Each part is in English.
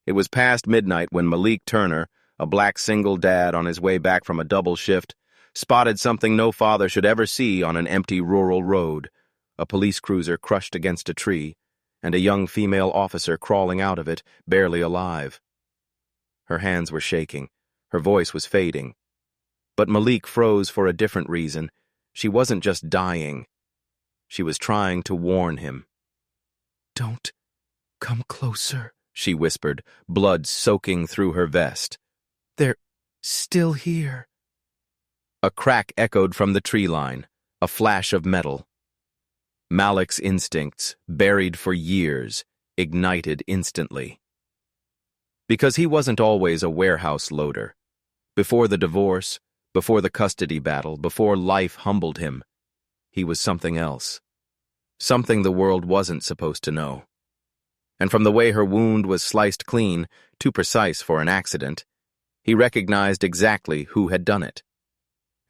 It was past midnight when Malik Turner, a black single dad on his way back from a double shift, spotted something no father should ever see on an empty rural road: a police cruiser crushed against a tree, and a young female officer crawling out of it, barely alive. Her hands were shaking. Her voice was fading. But Malik froze for a different reason. She wasn't just dying. She was trying to warn him. "Don't come closer," she whispered, blood soaking through her vest. "They're still here." A crack echoed from the tree line, a flash of metal. Malik's instincts, buried for years, ignited instantly. Because he wasn't always a warehouse loader. Before the divorce, before the custody battle, before life humbled him, he was something else. Something the world wasn't supposed to know. And from the way her wound was sliced clean, too precise for an accident, he recognized exactly who had done it.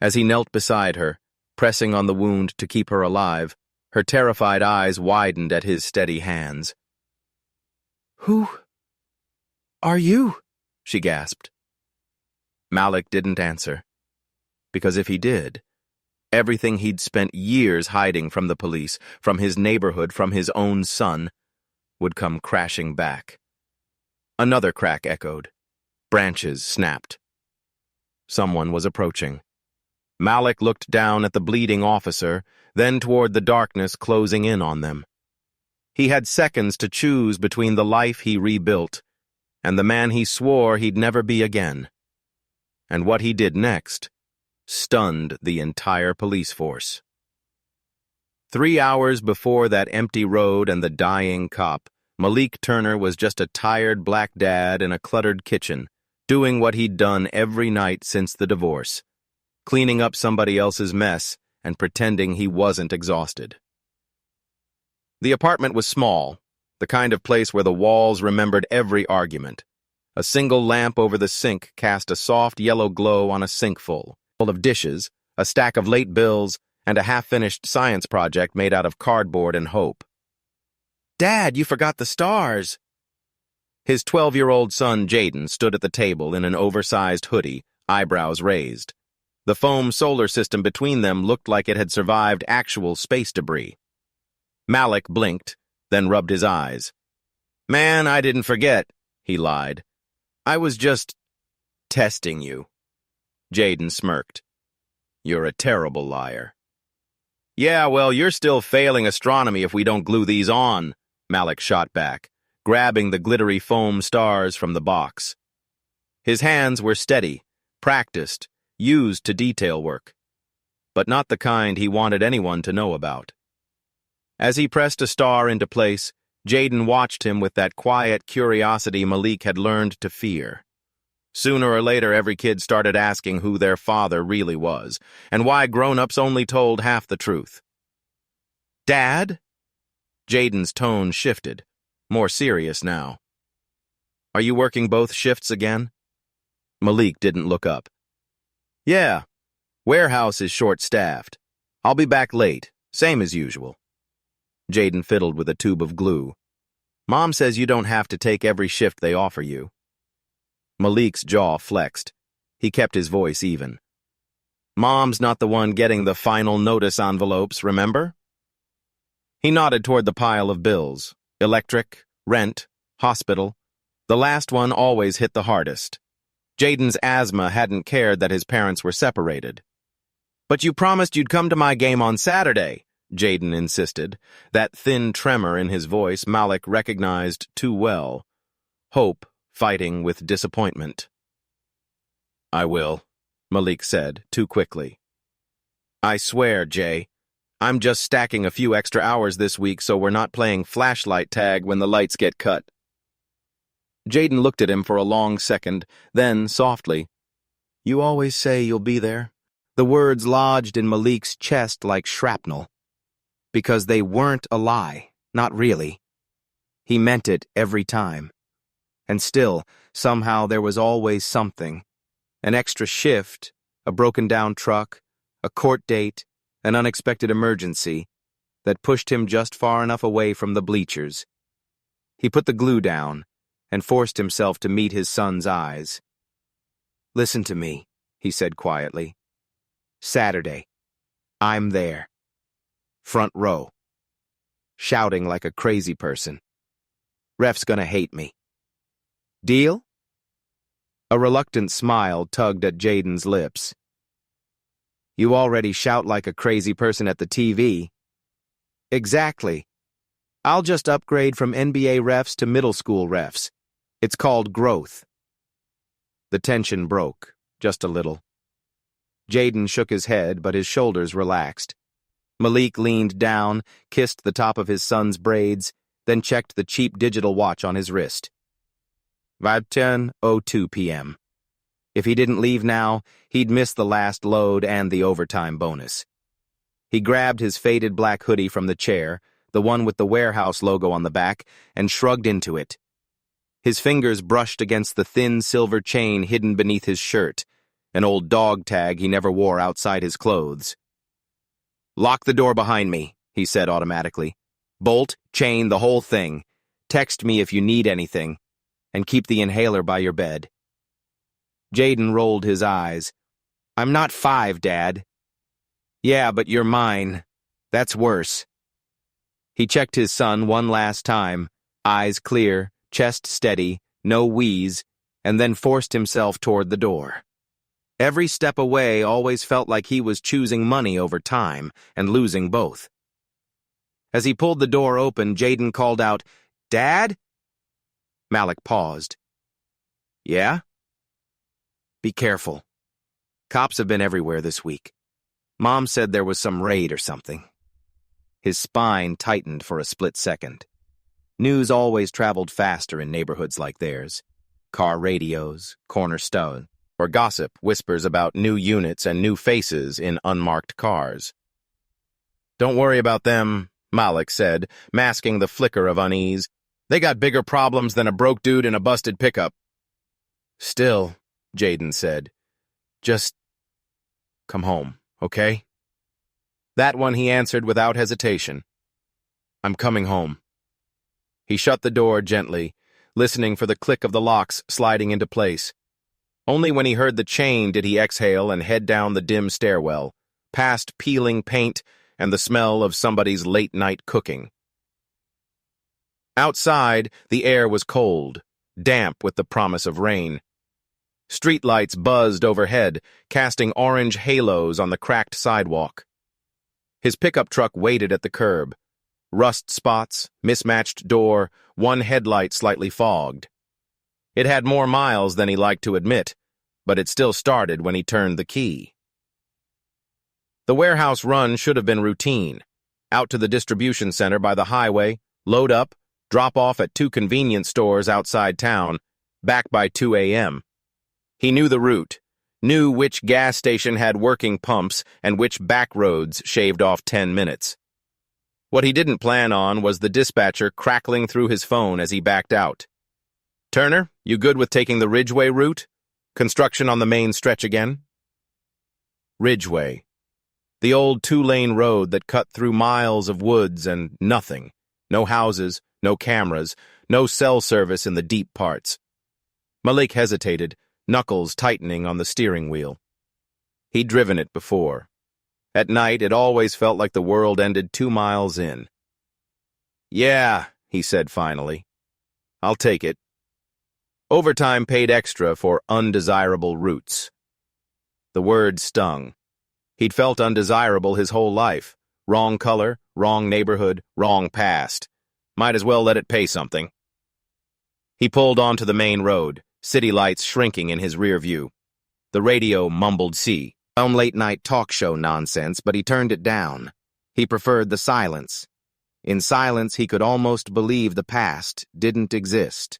As he knelt beside her, pressing on the wound to keep her alive, her terrified eyes widened at his steady hands. "Who are you?" she gasped. Malik didn't answer. Because if he did, everything he'd spent years hiding from the police, from his neighborhood, from his own son, would come crashing back. Another crack echoed. Branches snapped. Someone was approaching. Malik looked down at the bleeding officer, then toward the darkness closing in on them. He had seconds to choose between the life he rebuilt and the man he swore he'd never be again. And what he did next stunned the entire police force. 3 hours before that empty road and the dying cop, Malik Turner was just a tired black dad in a cluttered kitchen, doing what he'd done every night since the divorce, cleaning up somebody else's mess and pretending he wasn't exhausted. The apartment was small, the kind of place where the walls remembered every argument. A single lamp over the sink cast a soft yellow glow on a sink full of dishes, a stack of late bills, and a half-finished science project made out of cardboard and hope. "Dad, you forgot the stars." His 12-year-old son, Jaden, stood at the table in an oversized hoodie, eyebrows raised. The foam solar system between them looked like it had survived actual space debris. Malik blinked, then rubbed his eyes. "Man, I didn't forget," he lied. "I was just testing you." Jaden smirked. "You're a terrible liar." "Yeah, well, you're still failing astronomy if we don't glue these on," Malik shot back, grabbing the glittery foam stars from the box. His hands were steady, practiced, used to detail work, but not the kind he wanted anyone to know about. As he pressed a star into place, Jaden watched him with that quiet curiosity Malik had learned to fear. Sooner or later, every kid started asking who their father really was, and why grown-ups only told half the truth. "Dad?" Jaden's tone shifted, more serious now. "Are you working both shifts again?" Malik didn't look up. "Yeah, warehouse is short-staffed. I'll be back late, same as usual." Jaden fiddled with a tube of glue. "Mom says you don't have to take every shift they offer you." Malik's jaw flexed. He kept his voice even. "Mom's not the one getting the final notice envelopes, remember?" He nodded toward the pile of bills. Electric, rent, hospital. The last one always hit the hardest. Jaden's asthma hadn't cared that his parents were separated. "But you promised you'd come to my game on Saturday," Jaden insisted. That thin tremor in his voice Malik recognized too well. Hope fighting with disappointment. "I will," Malik said, too quickly. "I swear, Jay. I'm just stacking a few extra hours this week so we're not playing flashlight tag when the lights get cut." Jaden looked at him for a long second, then, softly, "You always say you'll be there." The words lodged in Malik's chest like shrapnel. Because they weren't a lie, not really. He meant it every time. And still, somehow there was always something. An extra shift, a broken-down truck, a court date, an unexpected emergency that pushed him just far enough away from the bleachers. He put the glue down, and forced himself to meet his son's eyes. Listen to me, he said quietly. Saturday. I'm there. Front row. Shouting like a crazy person. Ref's gonna hate me. Deal? A reluctant smile tugged at Jaden's lips. You already shout like a crazy person at the TV. Exactly. I'll just upgrade from NBA refs to middle school refs. It's called growth. The tension broke, just a little. Jaden shook his head, but his shoulders relaxed. Malik leaned down, kissed the top of his son's braids, then checked the cheap digital watch on his wrist. 5:10:02 p.m. If he didn't leave now, he'd miss the last load and the overtime bonus. He grabbed his faded black hoodie from the chair, the one with the warehouse logo on the back, and shrugged into it. His fingers brushed against the thin silver chain hidden beneath his shirt, an old dog tag he never wore outside his clothes. Lock the door behind me, he said automatically. Bolt, chain, the whole thing. Text me if you need anything, and keep the inhaler by your bed. Jaden rolled his eyes. I'm not 5, Dad. Yeah, but you're mine. That's worse. He checked his son one last time, eyes clear, chest steady, no wheeze, and then forced himself toward the door. Every step away always felt like he was choosing money over time and losing both. As he pulled the door open, Jaden called out, Dad? Malik paused. Yeah? Be careful. Cops have been everywhere this week. Mom said there was some raid or something. His spine tightened for a split second. News always traveled faster in neighborhoods like theirs. Car radios, corner stone, or gossip whispers about new units and new faces in unmarked cars. Don't worry about them, Malik said, masking the flicker of unease. They got bigger problems than a broke dude in a busted pickup. Still, Jaden said, just come home, okay? That one he answered without hesitation. I'm coming home. He shut the door gently, listening for the click of the locks sliding into place. Only when he heard the chain did he exhale and head down the dim stairwell, past peeling paint and the smell of somebody's late-night cooking. Outside, the air was cold, damp with the promise of rain. Streetlights buzzed overhead, casting orange halos on the cracked sidewalk. His pickup truck waited at the curb. Rust spots, mismatched door, one headlight slightly fogged. It had more miles than he liked to admit, but it still started when he turned the key. The warehouse run should have been routine. Out to the distribution center by the highway, load up, drop off at 2 convenience stores outside town, back by 2 a.m. He knew the route, knew which gas station had working pumps and which back roads shaved off 10 minutes. What he didn't plan on was the dispatcher crackling through his phone as he backed out. Turner, you good with taking the Ridgeway route? Construction on the main stretch again? Ridgeway. The old 2-lane road that cut through miles of woods and nothing. No houses, no cameras, no cell service in the deep parts. Malik hesitated, knuckles tightening on the steering wheel. He'd driven it before. At night, it always felt like the world ended 2 miles in. Yeah, he said finally. I'll take it. Overtime paid extra for undesirable routes. The word stung. He'd felt undesirable his whole life. Wrong color, wrong neighborhood, wrong past. Might as well let it pay something. He pulled onto the main road, city lights shrinking in his rear view. The radio mumbled some late-night talk show nonsense, but he turned it down. He preferred the silence. In silence, he could almost believe the past didn't exist.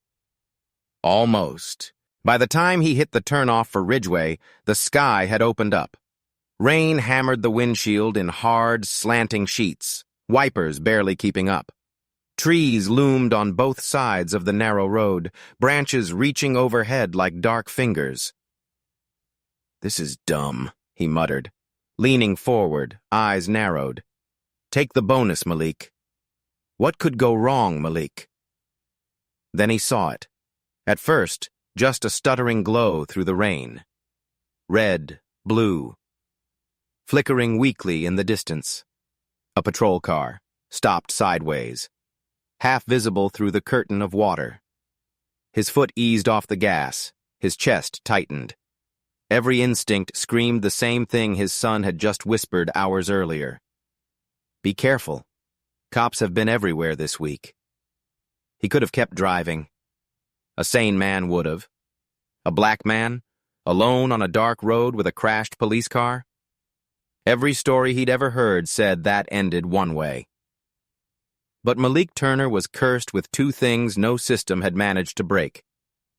Almost. By the time he hit the turnoff for Ridgeway, the sky had opened up. Rain hammered the windshield in hard, slanting sheets, wipers barely keeping up. Trees loomed on both sides of the narrow road, branches reaching overhead like dark fingers. This is dumb, he muttered, leaning forward, eyes narrowed. Take the bonus, Malik. What could go wrong, Malik? Then he saw it. At first, just a stuttering glow through the rain. Red, blue, flickering weakly in the distance. A patrol car, stopped sideways, half visible through the curtain of water. His foot eased off the gas, his chest tightened. Every instinct screamed the same thing his son had just whispered hours earlier. Be careful. Cops have been everywhere this week. He could have kept driving. A sane man would have. A black man, alone on a dark road with a crashed police car? Every story he'd ever heard said that ended one way. But Malik Turner was cursed with two things no system had managed to break: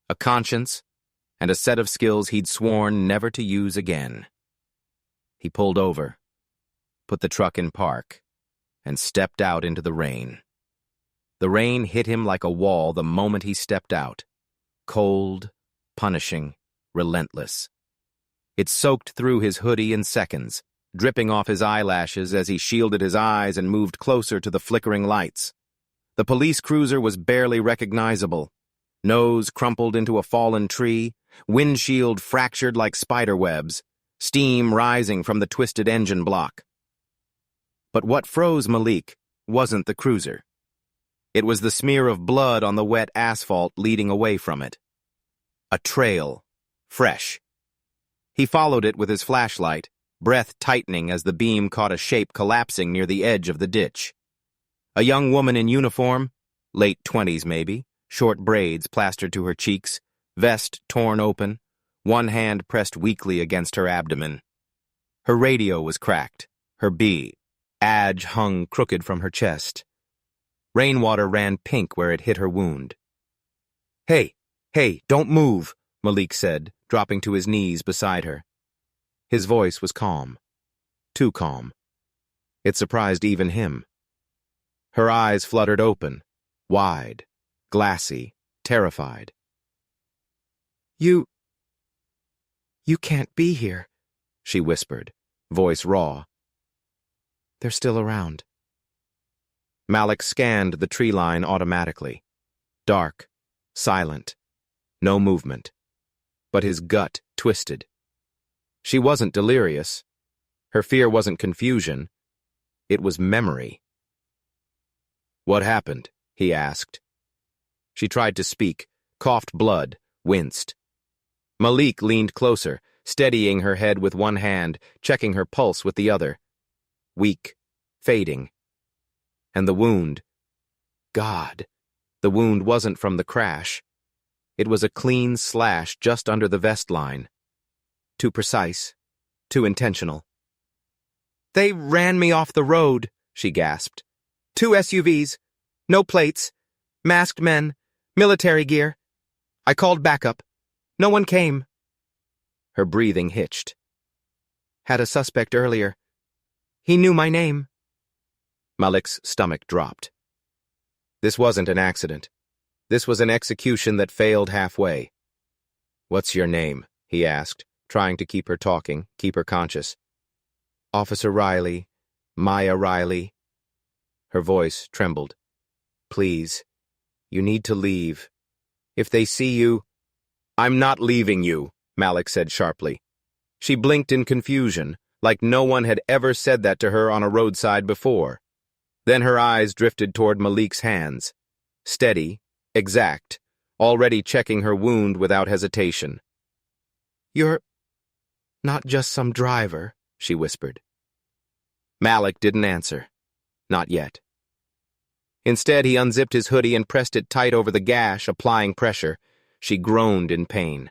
a conscience and a set of skills he'd sworn never to use again. He pulled over, put the truck in park, and stepped out into the rain. The rain hit him like a wall the moment he stepped out. Cold, punishing, relentless. It soaked through his hoodie in seconds, dripping off his eyelashes as he shielded his eyes and moved closer to the flickering lights. The police cruiser was barely recognizable. Nose crumpled into a fallen tree, windshield fractured like spider webs, steam rising from the twisted engine block. But what froze Malik wasn't the cruiser. It was the smear of blood on the wet asphalt leading away from it. A trail, fresh. He followed it with his flashlight, breath tightening as the beam caught a shape collapsing near the edge of the ditch. A young woman in uniform, late 20s maybe, short braids plastered to her cheeks, vest torn open, one hand pressed weakly against her abdomen. Her radio was cracked, her badge hung crooked from her chest. Rainwater ran pink where it hit her wound. Hey, don't move, Malik said, dropping to his knees beside her. His voice was calm. Too calm. It surprised even him. Her eyes fluttered open, wide, glassy, terrified. You can't be here, she whispered, voice raw. They're still around. Malik scanned the tree line automatically. Dark, silent, no movement. But his gut twisted. She wasn't delirious. Her fear wasn't confusion. It was memory. What happened? He asked. She tried to speak, coughed blood, winced. Malik leaned closer, steadying her head with one hand, checking her pulse with the other. Weak, fading. And the wound. God, the wound wasn't from the crash. It was a clean slash just under the vest line. Too precise, too intentional. They ran me off the road, she gasped. 2 SUVs, no plates, masked men, military gear. I called backup. No one came. Her breathing hitched. Had a suspect earlier. He knew my name. Malik's stomach dropped. This wasn't an accident. This was an execution that failed halfway. What's your name? He asked, trying to keep her talking, keep her conscious. Officer Riley, Maya Riley. Her voice trembled. Please, you need to leave. If they see you... I'm not leaving you, Malik said sharply. She blinked in confusion, like no one had ever said that to her on a roadside before. Then her eyes drifted toward Malik's hands. Steady, exact, already checking her wound without hesitation. You're not just some driver, she whispered. Malik didn't answer. Not yet. Instead, he unzipped his hoodie and pressed it tight over the gash, applying pressure. She groaned in pain.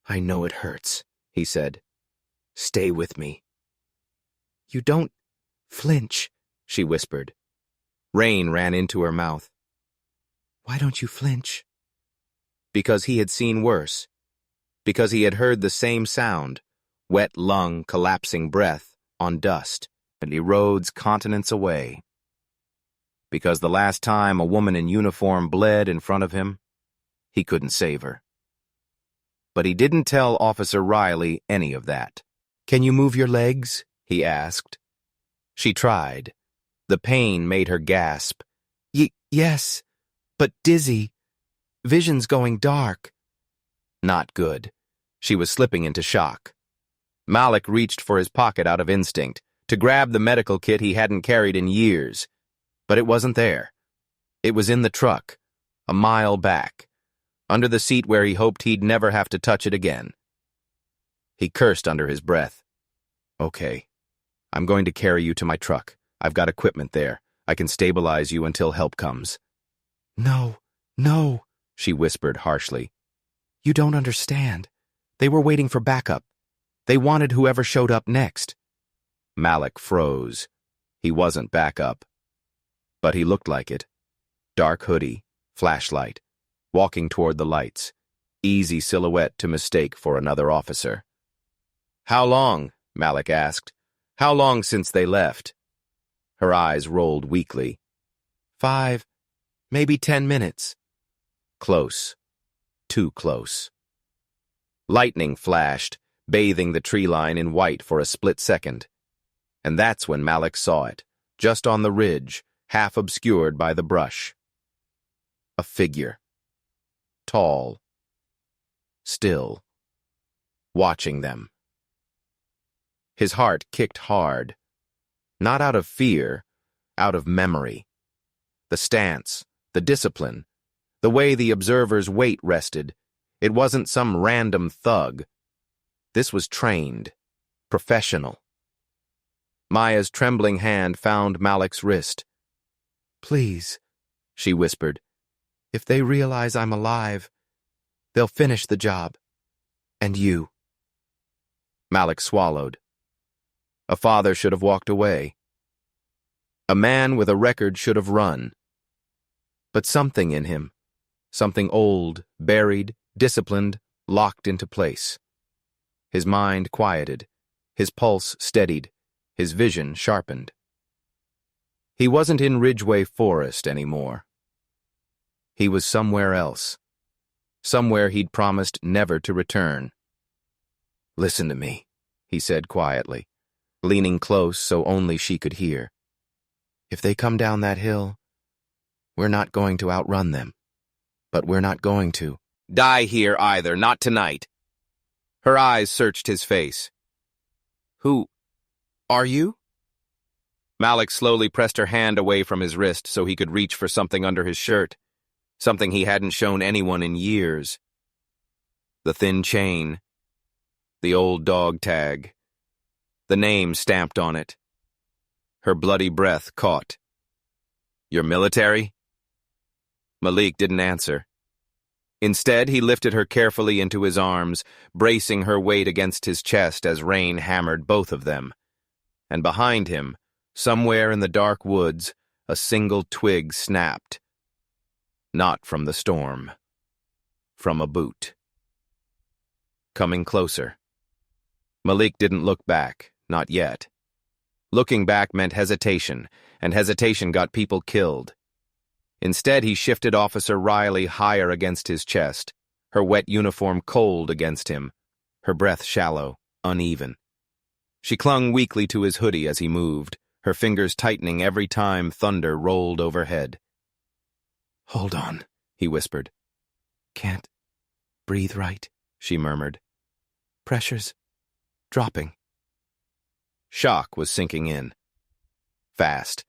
I know it hurts, he said. Stay with me. You don't flinch, she whispered. Rain ran into her mouth. Why don't you flinch? Because he had seen worse. Because he had heard the same sound, wet lung, collapsing breath, on dust, and erodes continents away. Because the last time a woman in uniform bled in front of him, he couldn't save her. But he didn't tell Officer Riley any of that. Can you move your legs? He asked. She tried. The pain made her gasp. Yes, but dizzy. vision's going dark. Not good. She was slipping into shock. Malik reached for his pocket out of instinct, to grab the medical kit he hadn't carried in years. But it wasn't there. It was in the truck, a mile back, under the seat where he hoped he'd never have to touch it again. He cursed under his breath. Okay, I'm going to carry you to my truck. I've got equipment there. I can stabilize you until help comes. No, no, she whispered harshly. You don't understand. They were waiting for backup. They wanted whoever showed up next. Malik froze. He wasn't backup. But he looked like it. Dark hoodie, flashlight, walking toward the lights. Easy silhouette to mistake for another officer. How long? Malik asked. How long since they left? Her eyes rolled weakly. 5, maybe 10 minutes. Close. Too close. Lightning flashed, bathing the tree line in white for a split second. And that's when Malik saw it, just on the ridge, half obscured by the brush. A figure. Tall. Still. Watching them. His heart kicked hard. Not out of fear, out of memory. The stance, the discipline, the way the observer's weight rested. It wasn't some random thug. This was trained, professional. Maya's trembling hand found Malik's wrist. Please, she whispered. If they realize I'm alive, they'll finish the job. And you. Malik swallowed. A father should have walked away. A man with a record should have run. But something in him, something old, buried, disciplined, locked into place. His mind quieted, his pulse steadied, his vision sharpened. He wasn't in Ridgeway Forest anymore. He was somewhere else, somewhere he'd promised never to return. Listen to me, he said quietly, leaning close so only she could hear. If they come down that hill, we're not going to outrun them. But we're not going to die here either, not tonight. Her eyes searched his face. Who are you? Malik slowly pressed her hand away from his wrist so he could reach for something under his shirt, something he hadn't shown anyone in years. The thin chain, the old dog tag, the name stamped on it. Her bloody breath caught. You're military? Malik didn't answer. Instead, he lifted her carefully into his arms, bracing her weight against his chest as rain hammered both of them. And behind him, somewhere in the dark woods, a single twig snapped. Not from the storm. From a boot. Coming closer. Malik didn't look back, not yet. Looking back meant hesitation, and hesitation got people killed. Instead, he shifted Officer Riley higher against his chest, her wet uniform cold against him, her breath shallow, uneven. She clung weakly to his hoodie as he moved, her fingers tightening every time thunder rolled overhead. Hold on, he whispered. Can't breathe right, she murmured. Pressure's dropping. Shock was sinking in. Fast.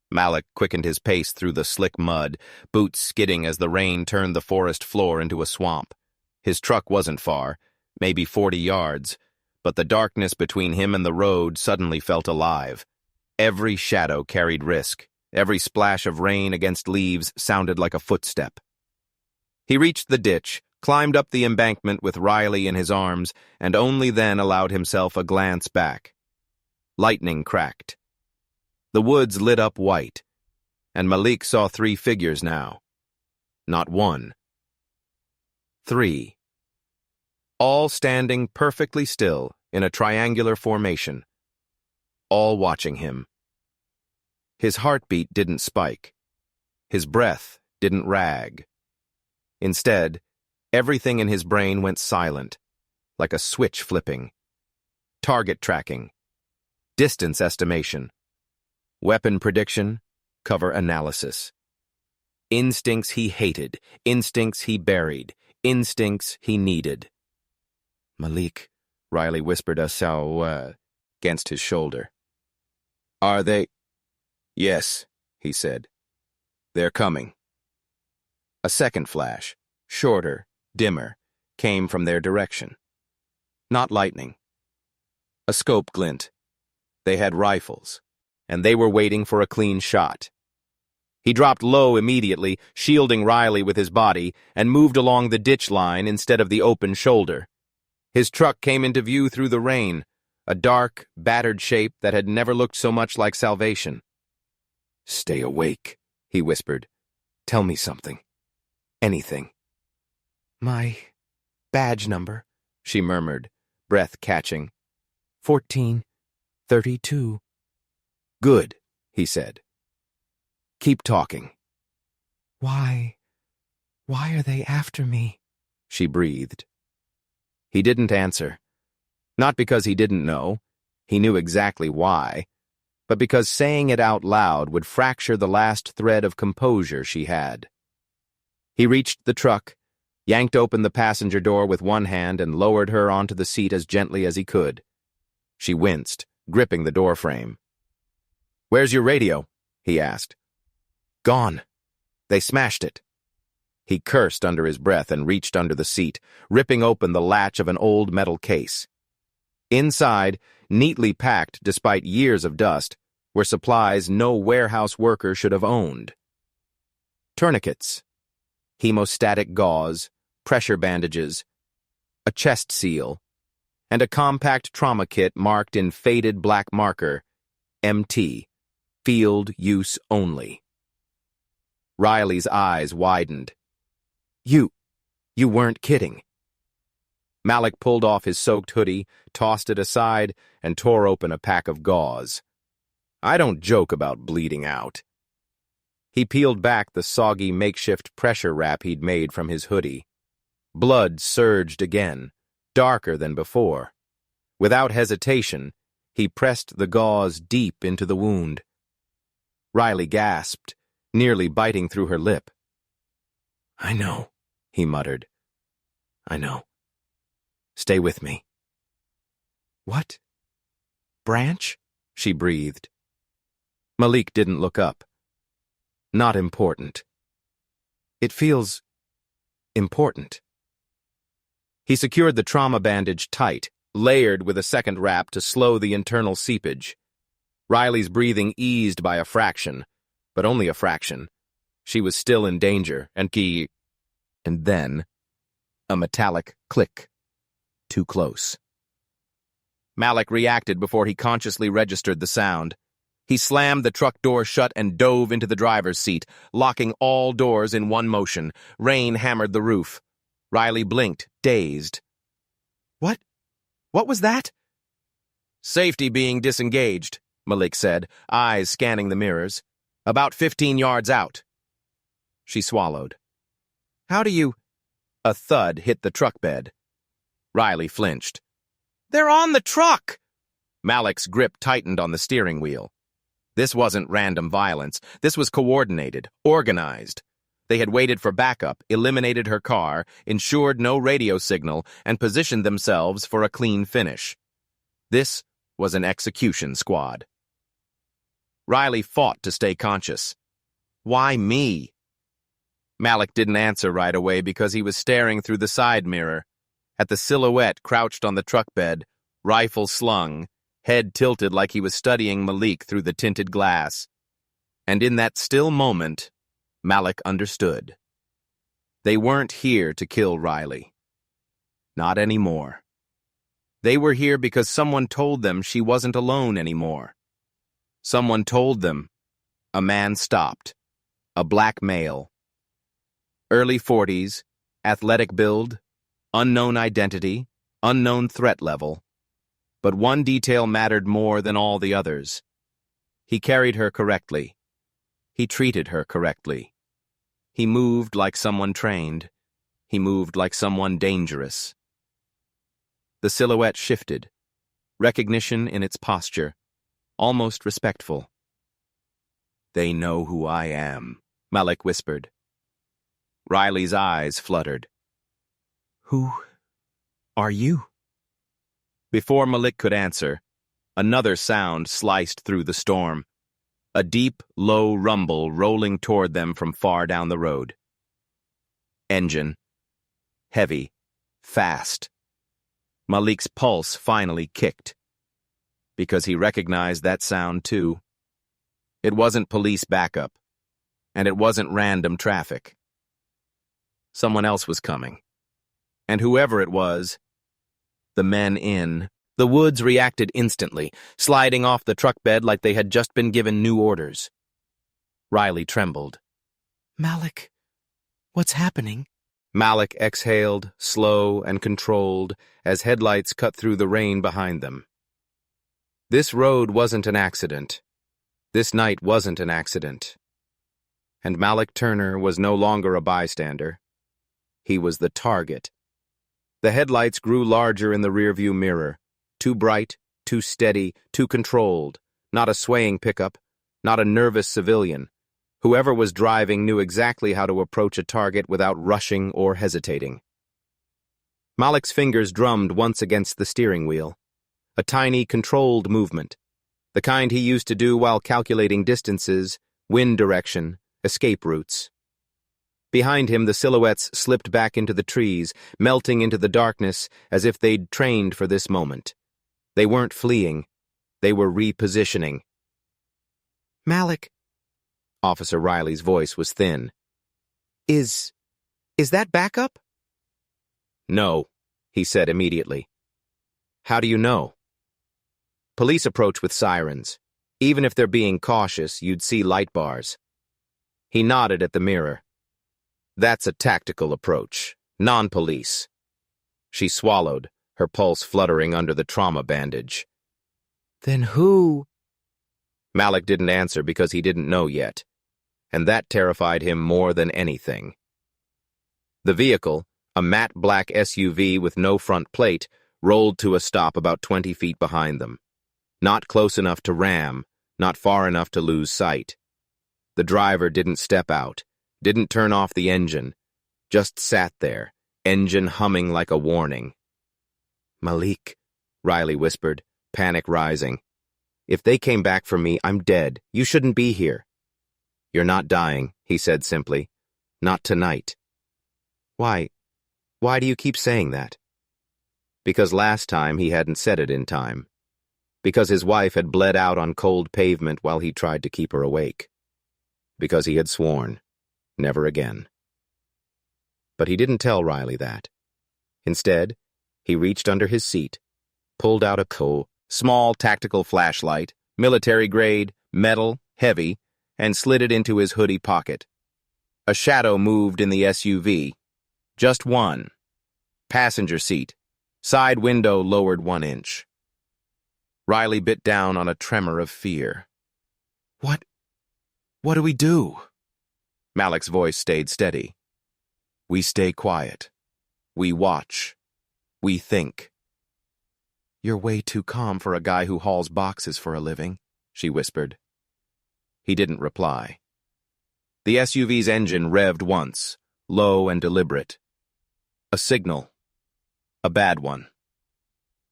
Malik quickened his pace through the slick mud, boots skidding as the rain turned the forest floor into a swamp. His truck wasn't far, maybe 40 yards, but the darkness between him and the road suddenly felt alive. Every shadow carried risk. Every splash of rain against leaves sounded like a footstep. He reached the ditch, climbed up the embankment with Riley in his arms, and only then allowed himself a glance back. Lightning cracked. The woods lit up white, and Malik saw 3 figures now. Not one. 3. All standing perfectly still in a triangular formation. All watching him. His heartbeat didn't spike. His breath didn't rag. Instead, everything in his brain went silent, like a switch flipping. Target tracking. Distance estimation. Weapon prediction. Cover analysis. Instincts he hated, instincts he buried, instincts he needed. Malik, Riley whispered against his shoulder. Are they? Yes, he said. They're coming. A second flash, shorter, dimmer, came from their direction. Not lightning. A scope glint. They had rifles, and they were waiting for a clean shot. He dropped low immediately, shielding Riley with his body, and moved along the ditch line instead of the open shoulder. His truck came into view through the rain, a dark, battered shape that had never looked so much like salvation. "Stay awake," he whispered. "Tell me something. Anything." "My badge number," she murmured, breath catching. 1432. "Good," he said. "Keep talking." Why are they after me?" she breathed. He didn't answer. Not because he didn't know. He knew exactly why. But because saying it out loud would fracture the last thread of composure she had. He reached the truck, yanked open the passenger door with one hand and lowered her onto the seat as gently as he could. She winced, gripping the doorframe. "Where's your radio?" he asked. "Gone. They smashed it." He cursed under his breath and reached under the seat, ripping open the latch of an old metal case. Inside, neatly packed despite years of dust, were supplies no warehouse worker should have owned. Tourniquets, hemostatic gauze, pressure bandages, a chest seal, and a compact trauma kit marked in faded black marker, MT, field use only. Riley's eyes widened. You weren't kidding." Malik pulled off his soaked hoodie, tossed it aside, and tore open a pack of gauze. "I don't joke about bleeding out." He peeled back the soggy makeshift pressure wrap he'd made from his hoodie. Blood surged again, darker than before. Without hesitation, he pressed the gauze deep into the wound. Riley gasped, nearly biting through her lip. "I know," he muttered. "I know. Stay with me." "What? Branch?" she breathed. Malik didn't look up. "Not important." "It feels important." He secured the trauma bandage tight, layered with a second wrap to slow the internal seepage. Riley's breathing eased by a fraction, but only a fraction. She was still in danger, and then, a metallic click. Too close. Malik reacted before he consciously registered the sound. He slammed the truck door shut and dove into the driver's seat, locking all doors in one motion. Rain hammered the roof. Riley blinked, dazed. What was that?" "Safety being disengaged," Malik said, eyes scanning the mirrors. "About 15 yards out." She swallowed. "How do you—" A thud hit the truck bed. Riley flinched. "They're on the truck!" Malik's grip tightened on the steering wheel. This wasn't random violence. This was coordinated, organized. They had waited for backup, eliminated her car, ensured no radio signal, and positioned themselves for a clean finish. This was an execution squad. Riley fought to stay conscious. Why me? Malik didn't answer right away because he was staring through the side mirror, at the silhouette crouched on the truck bed, rifle slung, head tilted like he was studying Malik through the tinted glass. And in that still moment, Malik understood. They weren't here to kill Riley. Not anymore. They were here because someone told them she wasn't alone anymore. Someone told them. A man stopped. A black male. Early 40s, athletic build, unknown identity, unknown threat level. But one detail mattered more than all the others. He carried her correctly. He treated her correctly. He moved like someone trained. He moved like someone dangerous. The silhouette shifted, recognition in its posture, almost respectful. "They know who I am," Malik whispered. Riley's eyes fluttered. Who are you? Before Malik could answer, another sound sliced through the storm. A deep, low rumble rolling toward them from far down the road. Engine. Heavy. Fast. Malik's pulse finally kicked. Because he recognized that sound too. It wasn't police backup. And it wasn't random traffic. Someone else was coming. And whoever it was, the men in the woods reacted instantly, sliding off the truck bed like they had just been given new orders. Riley trembled. Malik, what's happening? Malik exhaled, slow and controlled, as headlights cut through the rain behind them. This road wasn't an accident. This night wasn't an accident. And Malik Turner was no longer a bystander. He was the target. The headlights grew larger in the rearview mirror. Too bright, too steady, too controlled. Not a swaying pickup, not a nervous civilian. Whoever was driving knew exactly how to approach a target without rushing or hesitating. Malik's fingers drummed once against the steering wheel. A tiny, controlled movement. The kind he used to do while calculating distances, wind direction, escape routes. Behind him, the silhouettes slipped back into the trees, melting into the darkness as if they'd trained for this moment. They weren't fleeing. They were repositioning. Malik, Officer Riley's voice was thin. Is that backup? No, he said immediately. How do you know? Police approach with sirens. Even if they're being cautious, you'd see light bars. He nodded at the mirror. That's a tactical approach, non-police. She swallowed, her pulse fluttering under the trauma bandage. Then who? Malik didn't answer because he didn't know yet, and that terrified him more than anything. The vehicle, a matte black SUV with no front plate, rolled to a stop about 20 feet behind them. Not close enough to ram, not far enough to lose sight. The driver didn't step out, didn't turn off the engine, just sat there, engine humming like a warning. Malik, Riley whispered, panic rising. If they came back for me, I'm dead. You shouldn't be here. You're not dying, he said simply. Not tonight. Why do you keep saying that? Because last time he hadn't said it in time. Because his wife had bled out on cold pavement while he tried to keep her awake. Because he had sworn, never again. But he didn't tell Riley that. Instead, he reached under his seat, pulled out a small tactical flashlight, military-grade, metal, heavy, and slid it into his hoodie pocket. A shadow moved in the SUV. Just one. Passenger seat. Side window lowered 1 inch. Riley bit down on a tremor of fear. What do we do? Malik's voice stayed steady. We stay quiet. We watch. We think. You're way too calm for a guy who hauls boxes for a living, she whispered. He didn't reply. The SUV's engine revved once, low and deliberate. A signal. A bad one.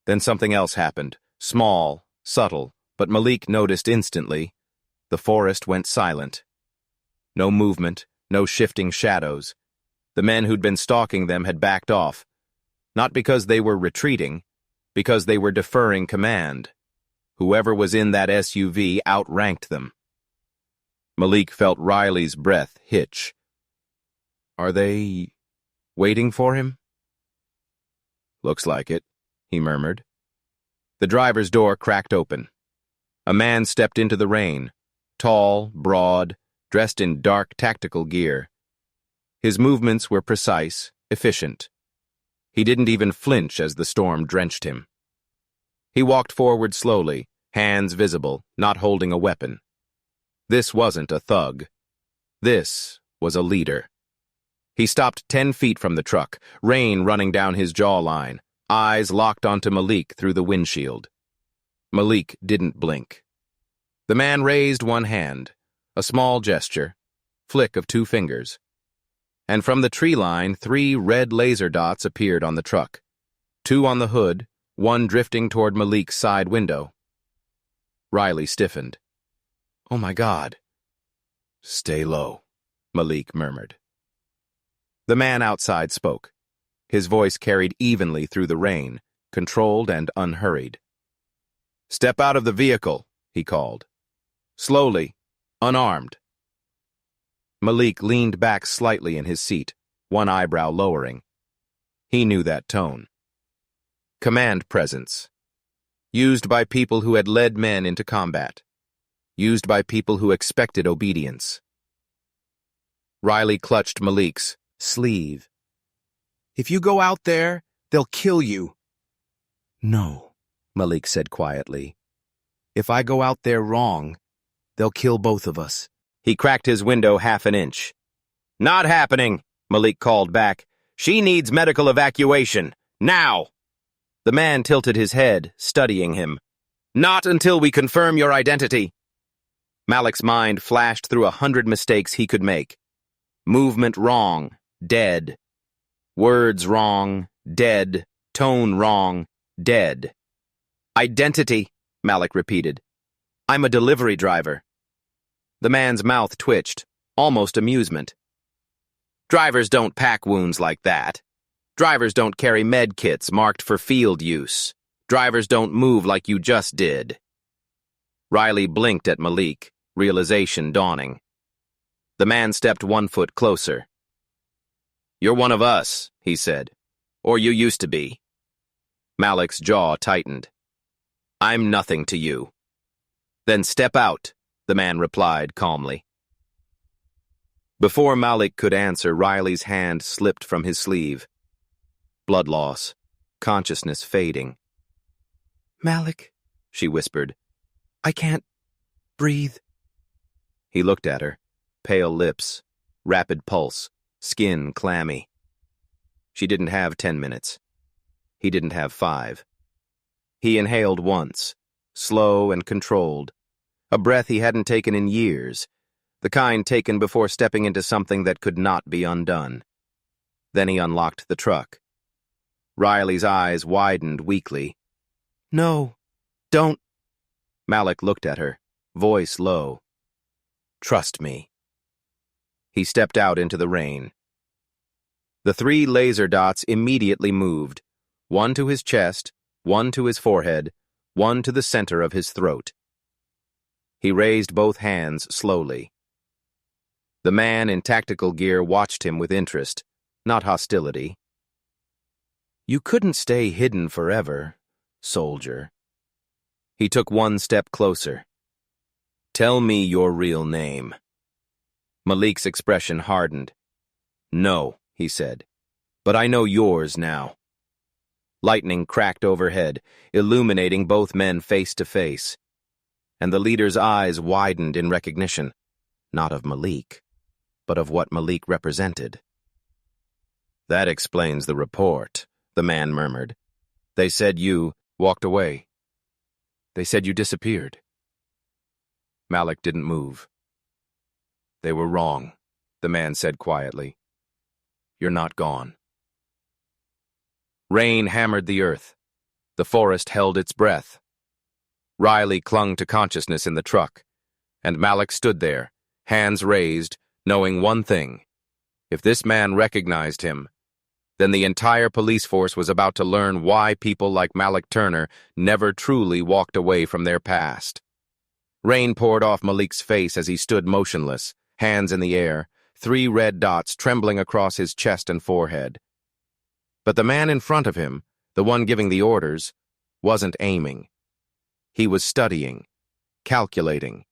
Then something else happened, small, subtle, but Malik noticed instantly. The forest went silent. No movement, no shifting shadows. The men who'd been stalking them had backed off. Not because they were retreating, because they were deferring command. Whoever was in that SUV outranked them. Malik felt Riley's breath hitch. Are they waiting for him? Looks like it, he murmured. The driver's door cracked open. A man stepped into the rain, tall, broad, dressed in dark tactical gear. His movements were precise, efficient. He didn't even flinch as the storm drenched him. He walked forward slowly, hands visible, not holding a weapon. This wasn't a thug. This was a leader. He stopped 10 feet from the truck, rain running down his jawline, eyes locked onto Malik through the windshield. Malik didn't blink. The man raised one hand, a small gesture, flick of 2 fingers. and from the tree line, 3 red laser dots appeared on the truck. 2 on the hood, 1 drifting toward Malik's side window. Riley stiffened. "Oh my God." "Stay low," Malik murmured. The man outside spoke. His voice carried evenly through the rain, controlled and unhurried. "Step out of the vehicle," he called. "Slowly, unarmed." Malik leaned back slightly in his seat, one eyebrow lowering. He knew that tone. Command presence. Used by people who had led men into combat. Used by people who expected obedience. Riley clutched Malik's sleeve. "If you go out there, they'll kill you." "No," Malik said quietly. "If I go out there wrong, they'll kill both of us." He cracked his window half an inch. "Not happening," Malik called back. "She needs medical evacuation. Now!" The man tilted his head, studying him. "Not until we confirm your identity." Malik's mind flashed through 100 mistakes he could make. Movement wrong, dead. Words wrong, dead. Tone wrong, dead. "Identity," Malik repeated. "I'm a delivery driver." The man's mouth twitched, almost amusement. "Drivers don't pack wounds like that. Drivers don't carry med kits marked for field use. Drivers don't move like you just did." Riley blinked at Malik, realization dawning. The man stepped 1 foot closer. "You're one of us," he said. "Or you used to be." Malik's jaw tightened. "I'm nothing to you." "Then step out," the man replied calmly. Before Malik could answer, Riley's hand slipped from his sleeve. Blood loss, consciousness fading. "Malik," she whispered, "I can't breathe." He looked at her, pale lips, rapid pulse, skin clammy. She didn't have 10 minutes. He didn't have 5. He inhaled once, slow and controlled, a breath he hadn't taken in years, the kind taken before stepping into something that could not be undone. Then he unlocked the truck. Riley's eyes widened weakly. "No, don't." Malik looked at her, voice low. "Trust me." He stepped out into the rain. The 3 laser dots immediately moved, 1 to his chest, 1 to his forehead, 1 to the center of his throat. He raised both hands slowly. The man in tactical gear watched him with interest, not hostility. "You couldn't stay hidden forever, soldier." He took 1 step closer. "Tell me your real name." Malik's expression hardened. "No," he said, "but I know yours now." Lightning cracked overhead, illuminating both men face to face. And the leader's eyes widened in recognition, not of Malik, but of what Malik represented. "That explains the report," the man murmured. "They said you walked away. They said you disappeared." Malik didn't move. "They were wrong," the man said quietly. "You're not gone." Rain hammered the earth. The forest held its breath. Riley clung to consciousness in the truck, and Malik stood there, hands raised, knowing one thing. If this man recognized him, then the entire police force was about to learn why people like Malik Turner never truly walked away from their past. Rain poured off Malik's face as he stood motionless, hands in the air, 3 red dots trembling across his chest and forehead. But the man in front of him, the one giving the orders, wasn't aiming. He was studying, calculating.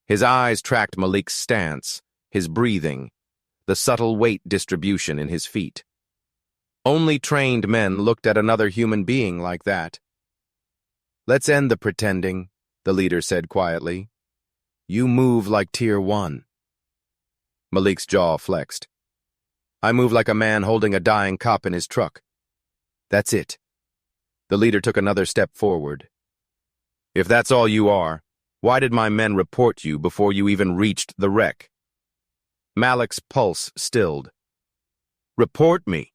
His eyes tracked Malik's stance, his breathing, the subtle weight distribution in his feet. Only trained men looked at another human being like that. "Let's end the pretending," the leader said quietly. "You move like Tier 1. Malik's jaw flexed. "I move like a man holding a dying cop in his truck." "That's it." The leader took another step forward. "If that's all you are, why did my men report you before you even reached the wreck?" Malik's pulse stilled, Report me.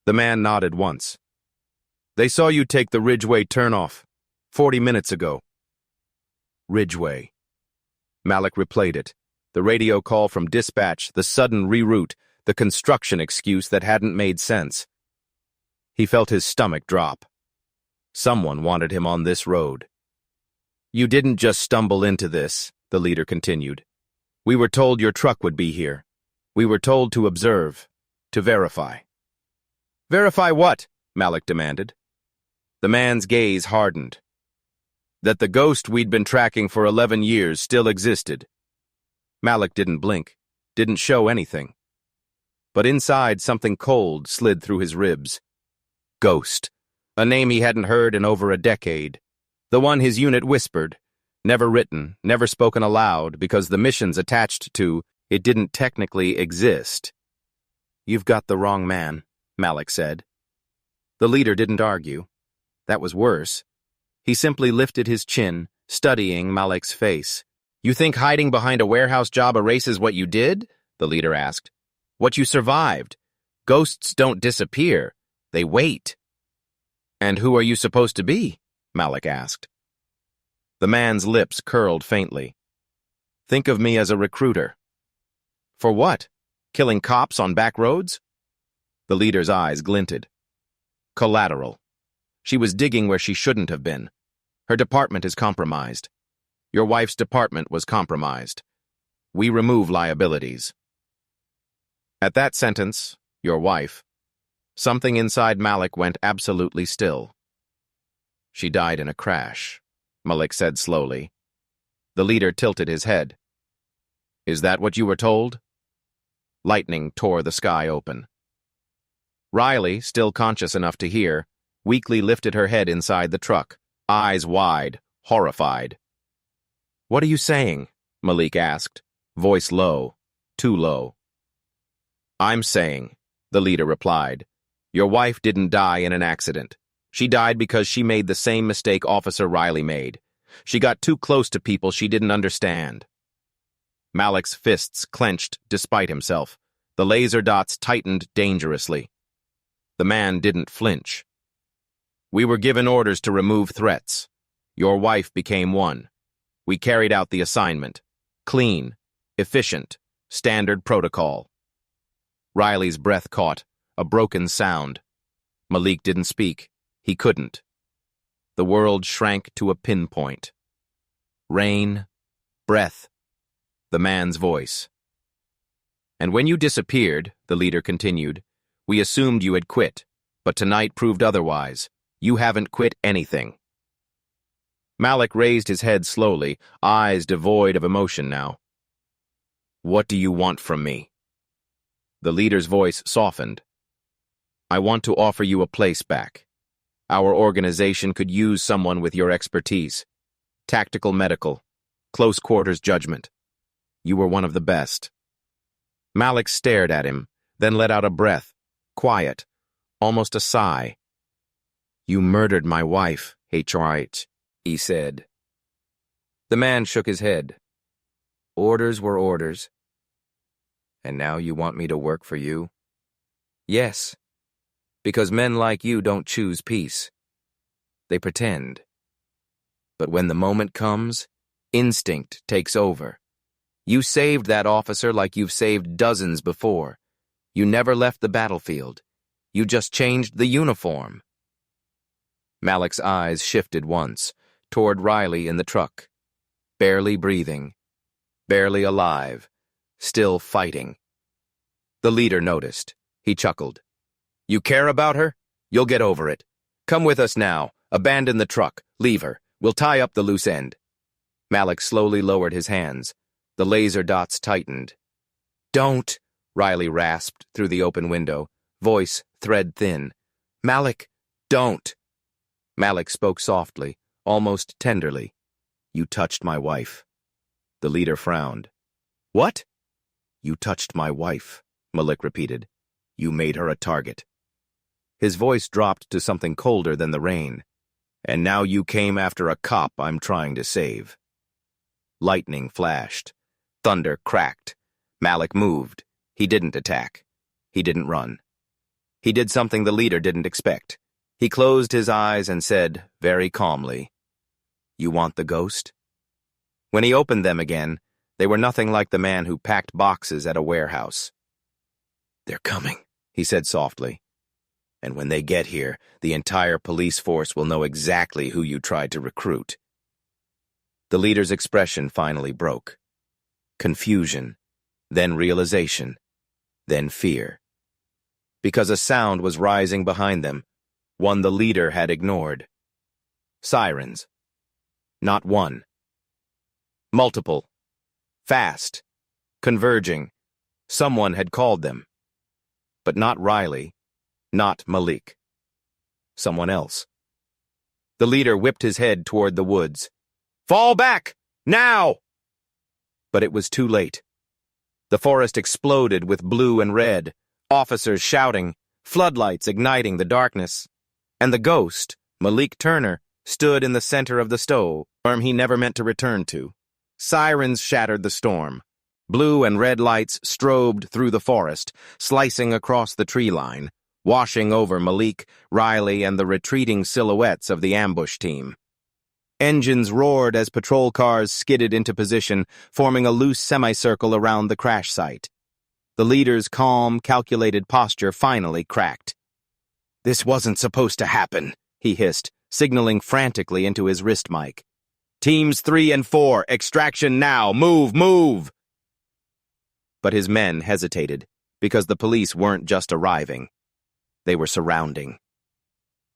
The man nodded once. They saw you take the Ridgeway turnoff 40 minutes ago. Ridgeway. Malik replayed it. The radio call from dispatch, the sudden reroute, the construction excuse that hadn't made sense. He felt his stomach drop. Someone wanted him on this road. You didn't just stumble into this, the leader continued. We were told your truck would be here. We were told to observe, to verify. Verify what? Malik demanded. The man's gaze hardened. That the ghost we'd been tracking for 11 years still existed. Malik didn't blink, didn't show anything. But inside, something cold slid through his ribs. Ghost. A name he hadn't heard in over a decade. The one his unit whispered, never written, never spoken aloud because the missions attached to it didn't technically exist. You've got the wrong man, Malik said. The leader didn't argue. That was worse. He simply lifted his chin, studying Malik's face. You think hiding behind a warehouse job erases what you did? The leader asked. What you survived. Ghosts don't disappear. They wait. And who are you supposed to be? Malik asked. The man's lips curled faintly. Think of me as a recruiter. For what? Killing cops on back roads? The leader's eyes glinted. Collateral. She was digging where she shouldn't have been. Her department is compromised. Your wife's department was compromised. We remove liabilities. At that sentence, your wife, something inside Malik went absolutely still. She died in a crash, Malik said slowly. The leader tilted his head. Is that what you were told? Lightning tore the sky open. Riley, still conscious enough to hear, weakly lifted her head inside the truck, eyes wide, horrified. What are you saying? Malik asked, voice low, too low. I'm saying, the leader replied, your wife didn't die in an accident. She died because she made the same mistake Officer Riley made. She got too close to people she didn't understand. Malik's fists clenched despite himself. The laser dots tightened dangerously. The man didn't flinch. We were given orders to remove threats. Your wife became one. We carried out the assignment. Clean, efficient, standard protocol. Riley's breath caught, a broken sound. Malik didn't speak. He couldn't. The world shrank to a pinpoint. Rain, breath, the man's voice. And when you disappeared, the leader continued, we assumed you had quit, but tonight proved otherwise. You haven't quit anything. Malik raised his head slowly, eyes devoid of emotion now. What do you want from me? The leader's voice softened. I want to offer you a place back. Our organization could use someone with your expertise. Tactical medical, close quarters judgment. You were one of the best. Malik stared at him, then let out a breath, quiet, almost a sigh. You murdered my wife, HRH, he said. The man shook his head. Orders were orders. And now you want me to work for you? Yes, because men like you don't choose peace. They pretend. But when the moment comes, instinct takes over. You saved that officer like you've saved dozens before. You never left the battlefield. You just changed the uniform. Malik's eyes shifted once, toward Riley in the truck. Barely breathing, barely alive, still fighting. The leader noticed. He chuckled. You care about her? You'll get over it. Come with us now. Abandon the truck. Leave her. We'll tie up the loose end. Malik slowly lowered his hands. The laser dots tightened. Don't, Riley rasped through the open window, voice thread thin. Malik, don't. Malik spoke softly, almost tenderly. You touched my wife. The leader frowned. What? You touched my wife, Malik repeated. You made her a target. His voice dropped to something colder than the rain. And now you came after a cop I'm trying to save. Lightning flashed. Thunder cracked. Malik moved. He didn't attack. He didn't run. He did something the leader didn't expect. He closed his eyes and said, very calmly, "You want the ghost?" When he opened them again, they were nothing like the man who packed boxes at a warehouse. "They're coming," he said softly. "And when they get here, the entire police force will know exactly who you tried to recruit." The leader's expression finally broke. Confusion, then realization, then fear. Because a sound was rising behind them, one the leader had ignored. Sirens. Not one. Multiple. Fast. Converging. Someone had called them. But not Riley. Not Malik. Someone else. The leader whipped his head toward the woods. "Fall back! Now!" But it was too late. The forest exploded with blue and red, officers shouting, floodlights igniting the darkness. And the ghost, Malik Turner, stood in the center of the storm he never meant to return to. Sirens shattered the storm. Blue and red lights strobed through the forest, slicing across the tree line, washing over Malik, Riley, and the retreating silhouettes of the ambush team. Engines roared as patrol cars skidded into position, forming a loose semicircle around the crash site. The leader's calm, calculated posture finally cracked. "This wasn't supposed to happen," he hissed, signaling frantically into his wrist mic. "Teams 3 and 4, extraction now! Move, move!" But his men hesitated, because the police weren't just arriving. They were surrounding.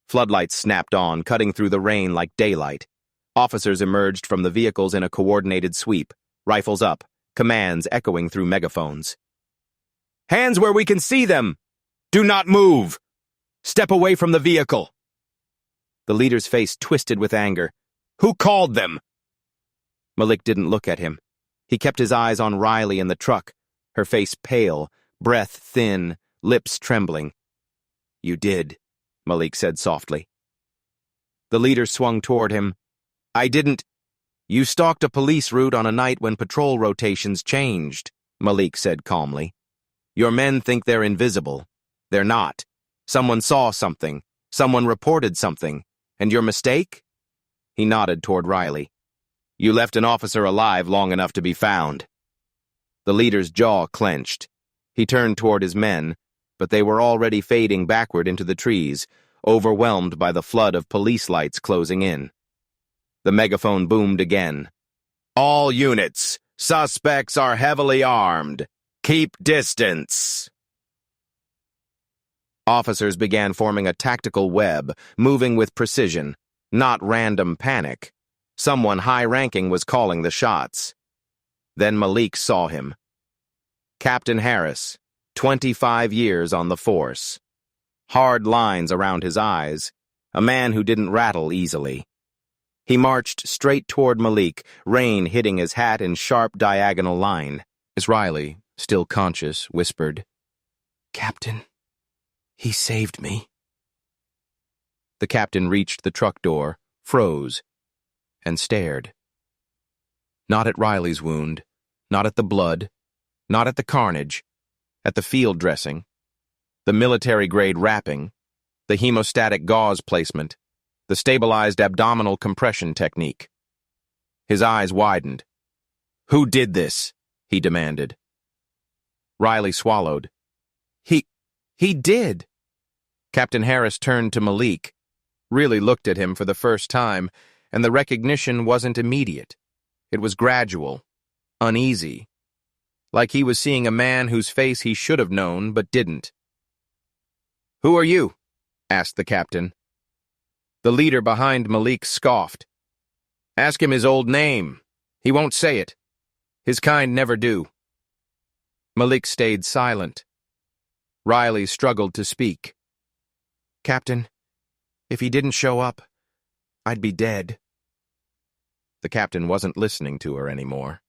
Floodlights snapped on, cutting through the rain like daylight. Officers emerged from the vehicles in a coordinated sweep, rifles up, commands echoing through megaphones. "Hands where we can see them! Do not move! Step away from the vehicle!" The leader's face twisted with anger. "Who called them?" Malik didn't look at him. He kept his eyes on Riley in the truck, her face pale, breath thin, lips trembling. "You did," Malik said softly. The leader swung toward him. "I didn't." "You stalked a police route on a night when patrol rotations changed," Malik said calmly. "Your men think they're invisible. They're not. Someone saw something. Someone reported something. And your mistake?" He nodded toward Riley. "You left an officer alive long enough to be found." The leader's jaw clenched. He turned toward his men, but they were already fading backward into the trees, overwhelmed by the flood of police lights closing in. The megaphone boomed again. "All units, suspects are heavily armed. Keep distance." Officers began forming a tactical web, moving with precision, not random panic. Someone high-ranking was calling the shots. Then Malik saw him. Captain Harris, 25 years on the force. Hard lines around his eyes, a man who didn't rattle easily. He marched straight toward Malik, rain hitting his hat in sharp diagonal line. As Riley, still conscious, whispered, "Captain, he saved me." The captain reached the truck door, froze, and stared. Not at Riley's wound, not at the blood, not at the carnage, at the field dressing, the military-grade wrapping, the hemostatic gauze placement, the stabilized abdominal compression technique. His eyes widened. "Who did this?" he demanded. Riley swallowed. He did." Captain Harris turned to Malik, really looked at him for the first time, and the recognition wasn't immediate. It was gradual, uneasy, like he was seeing a man whose face he should have known but didn't. "Who are you?" asked the captain. The leader behind Malik scoffed. "Ask him his old name. He won't say it. His kind never do." Malik stayed silent. Riley struggled to speak. "Captain, if he didn't show up, I'd be dead." The captain wasn't listening to her anymore.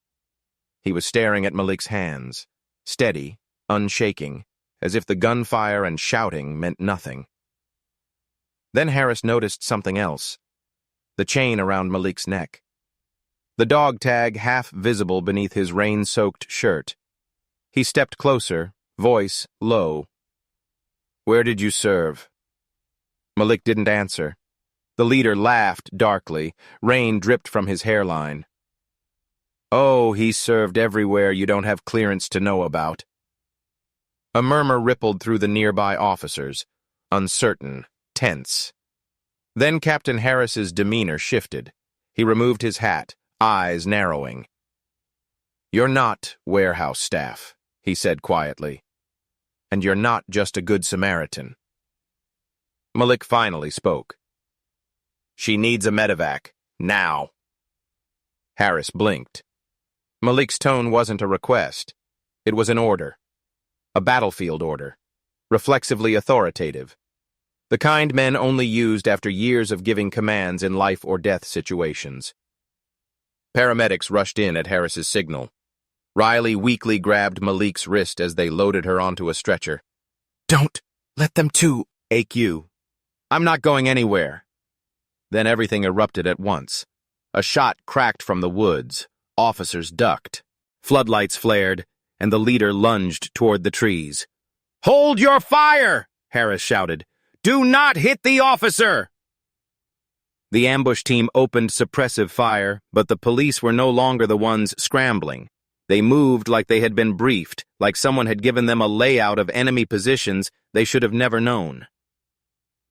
He was staring at Malik's hands, steady, unshaking, as if the gunfire and shouting meant nothing. Then Harris noticed something else, the chain around Malik's neck. The dog tag half visible beneath his rain-soaked shirt. He stepped closer, voice low, Where did you serve? Malik didn't answer. The leader laughed darkly. Rain dripped from his hairline. Oh, he served everywhere you don't have clearance to know about. A murmur rippled through the nearby officers, uncertain, tense. Then Captain Harris's demeanor shifted. He removed his hat, eyes narrowing. You're not warehouse staff, he said quietly. And you're not just a good Samaritan. Malik finally spoke. She needs a medevac, now. Harris blinked. Malik's tone wasn't a request. It was an order. A battlefield order. Reflexively authoritative. The kind men only used after years of giving commands in life-or-death situations. Paramedics rushed in at Harris's signal. Riley weakly grabbed Malik's wrist as they loaded her onto a stretcher. Don't let them too, AQ. I'm not going anywhere. Then everything erupted at once. A shot cracked from the woods. Officers ducked. Floodlights flared, and the leader lunged toward the trees. Hold your fire! Harris shouted. Do not hit the officer! The ambush team opened suppressive fire, but the police were no longer the ones scrambling. They moved like they had been briefed, like someone had given them a layout of enemy positions they should have never known.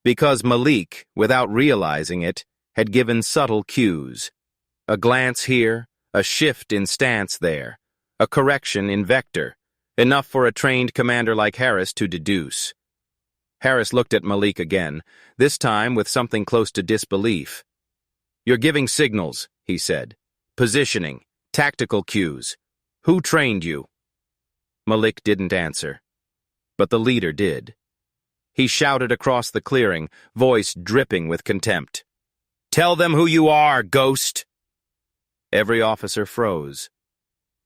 Because Malik, without realizing it, had given subtle cues. A glance here, a shift in stance there, a correction in vector, enough for a trained commander like Harris to deduce. Harris looked at Malik again, this time with something close to disbelief. You're giving signals, he said. Positioning, tactical cues. Who trained you? Malik didn't answer. But the leader did. He shouted across the clearing, voice dripping with contempt. Tell them who you are, ghost! Every officer froze.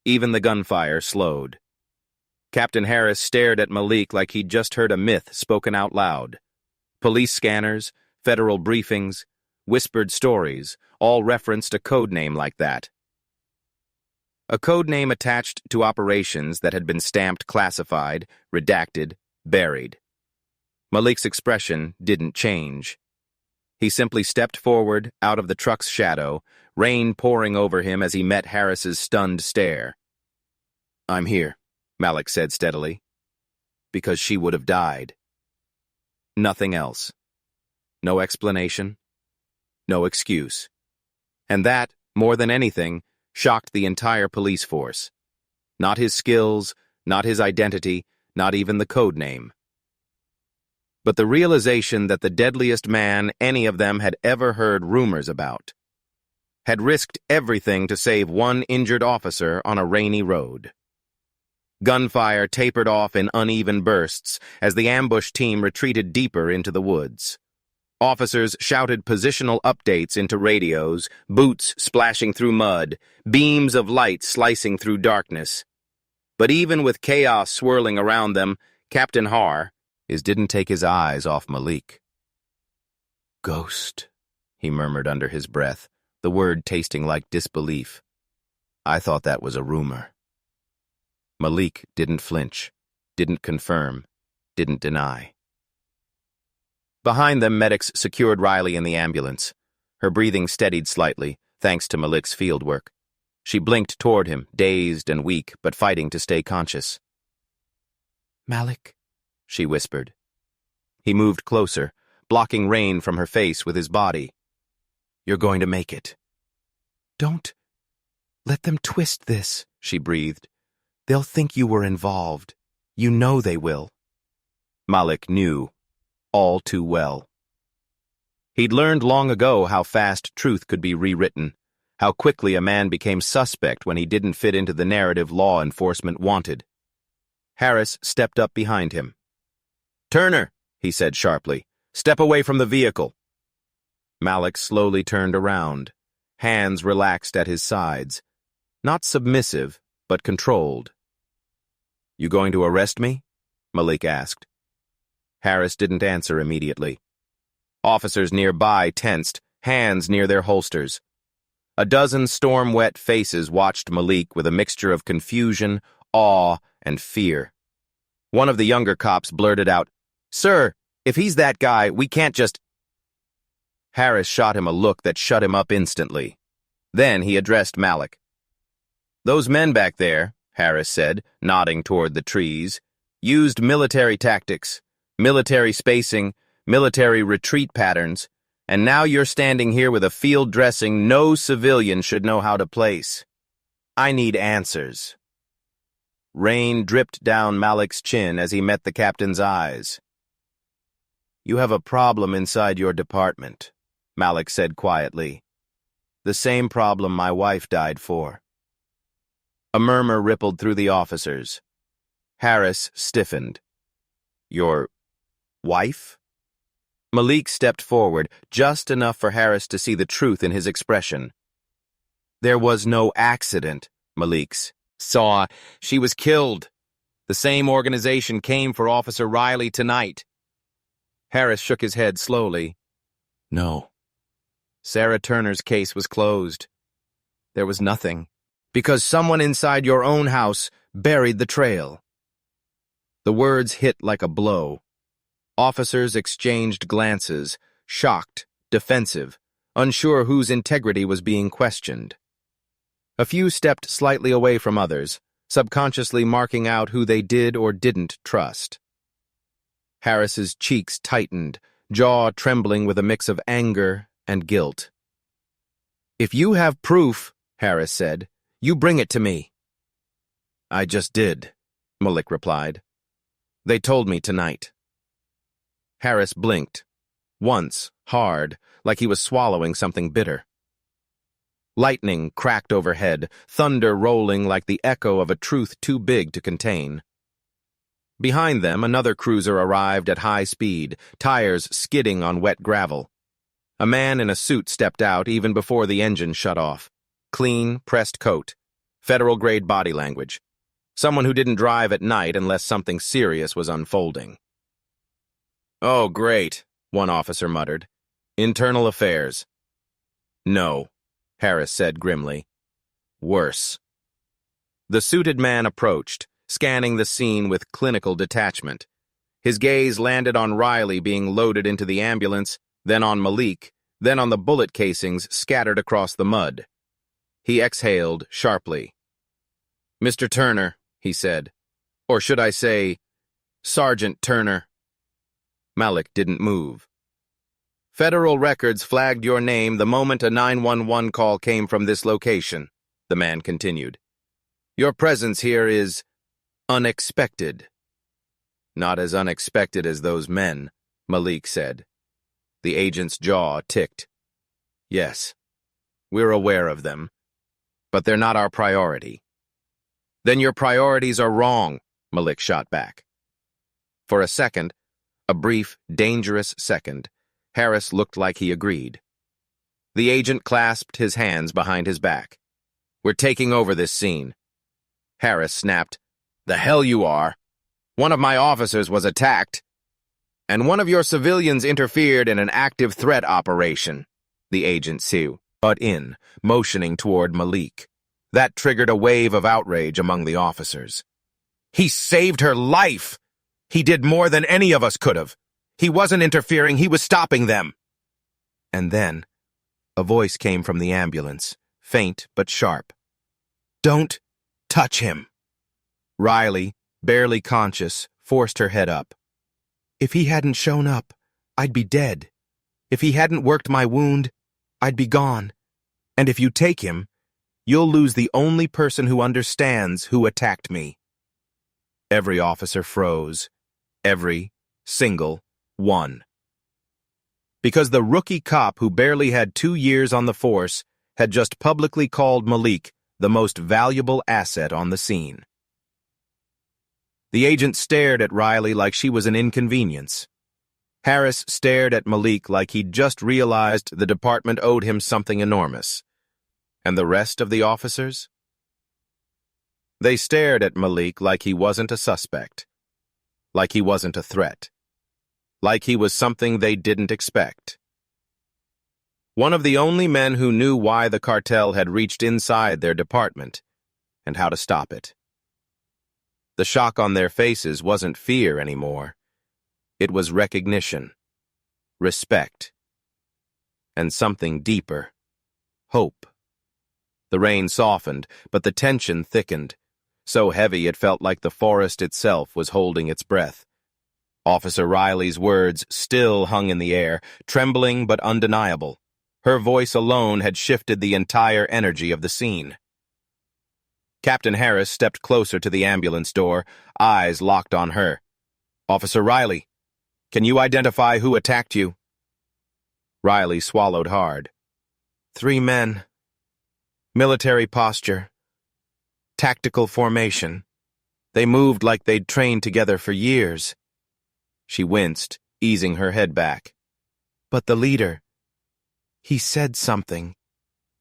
Even the gunfire slowed. Captain Harris stared at Malik like he'd just heard a myth spoken out loud. Police scanners, federal briefings, whispered stories, all referenced a code name like that. A code name attached to operations that had been stamped classified, redacted, buried. Malik's expression didn't change. He simply stepped forward, out of the truck's shadow, rain pouring over him as he met Harris's stunned stare. I'm here, Malik said steadily. Because she would have died. Nothing else. No explanation. No excuse. And that, more than anything, shocked the entire police force. Not his skills, not his identity, not even the code name. But the realization that the deadliest man any of them had ever heard rumors about had risked everything to save one injured officer on a rainy road. Gunfire tapered off in uneven bursts as the ambush team retreated deeper into the woods. Officers shouted positional updates into radios, boots splashing through mud, beams of light slicing through darkness. But even with chaos swirling around them, Captain didn't take his eyes off Malik. Ghost, he murmured under his breath, the word tasting like disbelief. I thought that was a rumor. Malik didn't flinch, didn't confirm, didn't deny. Behind them, medics secured Riley in the ambulance. Her breathing steadied slightly, thanks to Malik's fieldwork. She blinked toward him, dazed and weak, but fighting to stay conscious. Malik, she whispered. He moved closer, blocking rain from her face with his body. You're going to make it. Don't let them twist this, she breathed. They'll think you were involved. You know they will. Malik knew, all too well. He'd learned long ago how fast truth could be rewritten, how quickly a man became suspect when he didn't fit into the narrative law enforcement wanted. Harris stepped up behind him. Turner, he said sharply, step away from the vehicle. Malik slowly turned around, hands relaxed at his sides, not submissive, but controlled. You going to arrest me? Malik asked. Harris didn't answer immediately. Officers nearby tensed, hands near their holsters. A dozen storm-wet faces watched Malik with a mixture of confusion, awe, and fear. One of the younger cops blurted out, Sir, if he's that guy, we can't just... Harris shot him a look that shut him up instantly. Then he addressed Malik. Those men back there, Harris said, nodding toward the trees, used military tactics, military spacing, military retreat patterns, and now you're standing here with a field dressing no civilian should know how to place. I need answers. Rain dripped down Malik's chin as he met the captain's eyes. You have a problem inside your department, Malik said quietly. The same problem my wife died for. A murmur rippled through the officers. Harris stiffened. Your wife? Malik stepped forward, just enough for Harris to see the truth in his expression. There was no accident, Malik saw. She was killed. The same organization came for Officer Riley tonight. Harris shook his head slowly. No. Sarah Turner's case was closed. There was nothing, because someone inside your own house buried the trail. The words hit like a blow. Officers exchanged glances, shocked, defensive, unsure whose integrity was being questioned. A few stepped slightly away from others, subconsciously marking out who they did or didn't trust. Harris's cheeks tightened, jaw trembling with a mix of anger and guilt. If you have proof, Harris said, you bring it to me. I just did, Malik replied. They told me tonight. Harris blinked. Once, hard, like he was swallowing something bitter. Lightning cracked overhead, thunder rolling like the echo of a truth too big to contain. Behind them, another cruiser arrived at high speed, tires skidding on wet gravel. A man in a suit stepped out even before the engine shut off. Clean, pressed coat. Federal-grade body language. Someone who didn't drive at night unless something serious was unfolding. Oh, great, one officer muttered. Internal affairs. No, Harris said grimly. Worse. The suited man approached, scanning the scene with clinical detachment. His gaze landed on Riley being loaded into the ambulance, then on Malik, then on the bullet casings scattered across the mud. He exhaled sharply. Mr. Turner, he said. Or should I say, Sergeant Turner. Malik didn't move. Federal records flagged your name the moment a 911 call came from this location, the man continued. Your presence here is unexpected. Not as unexpected as those men, Malik said. The agent's jaw ticked. Yes, we're aware of them, but they're not our priority. Then your priorities are wrong, Malik shot back. For a second, a brief, dangerous second, Harris looked like he agreed. The agent clasped his hands behind his back. We're taking over this scene. Harris snapped, The hell you are. One of my officers was attacked. And one of your civilians interfered in an active threat operation, the agent butt in, motioning toward Malik. That triggered a wave of outrage among the officers. He saved her life! He did more than any of us could have. He wasn't interfering, he was stopping them. And then, a voice came from the ambulance, faint but sharp. Don't touch him. Riley, barely conscious, forced her head up. If he hadn't shown up, I'd be dead. If he hadn't worked my wound, I'd be gone. And if you take him, you'll lose the only person who understands who attacked me. Every officer froze. Every single one. Because the rookie cop who barely had 2 years on the force had just publicly called Malik the most valuable asset on the scene. The agent stared at Riley like she was an inconvenience. Harris stared at Malik like he'd just realized the department owed him something enormous. And the rest of the officers? They stared at Malik like he wasn't a suspect. Like he wasn't a threat. Like he was something they didn't expect. One of the only men who knew why the cartel had reached inside their department and how to stop it. The shock on their faces wasn't fear anymore. It was recognition, respect, and something deeper, hope. The rain softened, but the tension thickened, so heavy it felt like the forest itself was holding its breath. Officer Riley's words still hung in the air, trembling but undeniable. Her voice alone had shifted the entire energy of the scene. Captain Harris stepped closer to the ambulance door, eyes locked on her. "Officer Riley, can you identify who attacked you?" Riley swallowed hard. 3 men. Military posture. Tactical formation. They moved like they'd trained together for years. She winced, easing her head back. "But the leader, he said something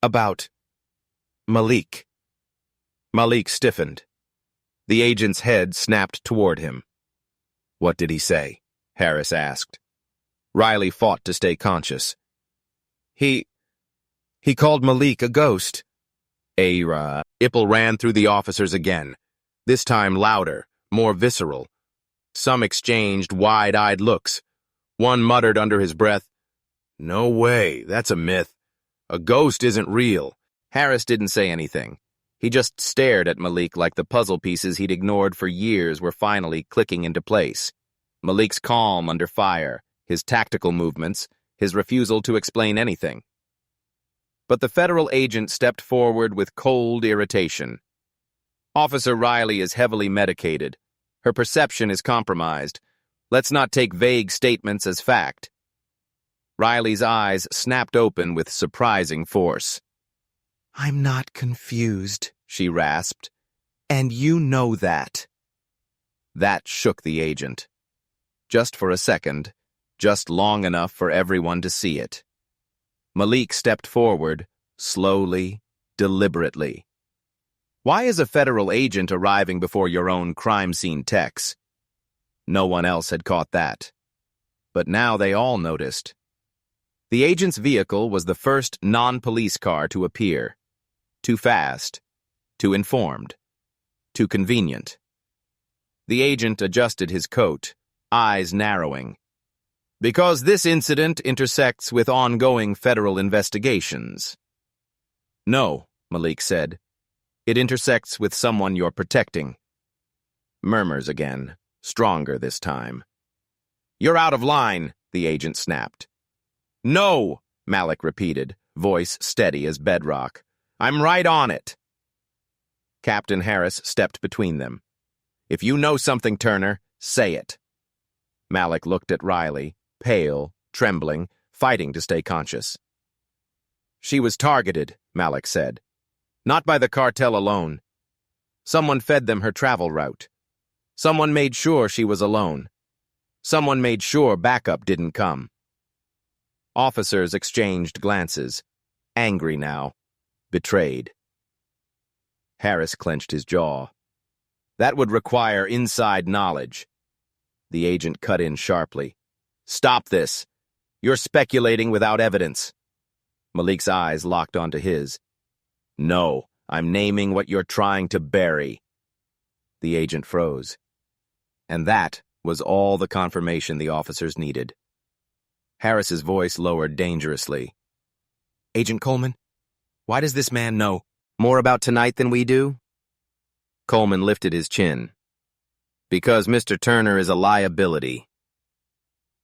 about Malik." Malik stiffened. The agent's head snapped toward him. "What did he say?" Harris asked. Riley fought to stay conscious. He called Malik a ghost." Ipple ran through the officers again, this time louder, more visceral. Some exchanged wide-eyed looks. One muttered under his breath, "No way, that's a myth. A ghost isn't real." Harris didn't say anything. He just stared at Malik like the puzzle pieces he'd ignored for years were finally clicking into place. Malik's calm under fire, his tactical movements, his refusal to explain anything. But the federal agent stepped forward with cold irritation. "Officer Riley is heavily medicated. Her perception is compromised. Let's not take vague statements as fact." Riley's eyes snapped open with surprising force. "I'm not confused," she rasped. "And you know that." That shook the agent. Just for a second, just long enough for everyone to see it. Malik stepped forward, slowly, deliberately. Why is a federal agent arriving before your own crime scene techs? No one else had caught that. But now they all noticed. The agent's vehicle was the first non-police car to appear. Too fast, too informed, too convenient. The agent adjusted his coat, eyes narrowing. "Because this incident intersects with ongoing federal investigations." "No," Malik said. "It intersects with someone you're protecting." Murmurs again, stronger this time. "You're out of line," the agent snapped. "No," Malik repeated, voice steady as bedrock. "I'm right on it." Captain Harris stepped between them. "If you know something, Turner, say it." Malik looked at Riley, pale, trembling, fighting to stay conscious. "She was targeted," Malik said. "Not by the cartel alone. Someone fed them her travel route. Someone made sure she was alone. Someone made sure backup didn't come." Officers exchanged glances, angry now, betrayed. Harris clenched his jaw. "That would require inside knowledge." The agent cut in sharply. "Stop this. You're speculating without evidence." Malik's eyes locked onto his. "No, I'm naming what you're trying to bury." The agent froze. And that was all the confirmation the officers needed. Harris's voice lowered dangerously. "Agent Coleman, why does this man know more about tonight than we do?" Coleman lifted his chin. "Because Mr. Turner is a liability."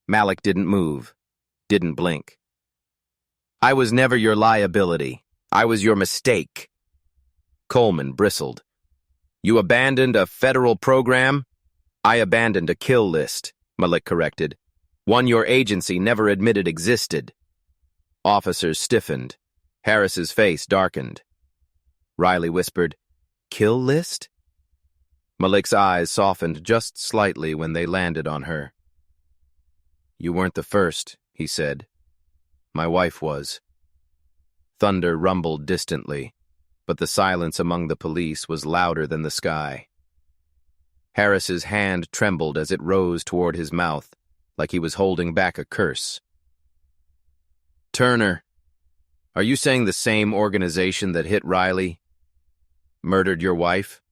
Malik didn't move, didn't blink. "I was never your liability. I was your mistake." Coleman bristled. "You abandoned a federal program?" "I abandoned a kill list," Malik corrected. "One your agency never admitted existed." Officers stiffened. Harris's face darkened. Riley whispered, "Kill list?" Malik's eyes softened just slightly when they landed on her. "You weren't the first," he said. "My wife was." Thunder rumbled distantly, but the silence among the police was louder than the sky. Harris's hand trembled as it rose toward his mouth, like he was holding back a curse. "Turner, are you saying the same organization that hit Riley murdered your wife?"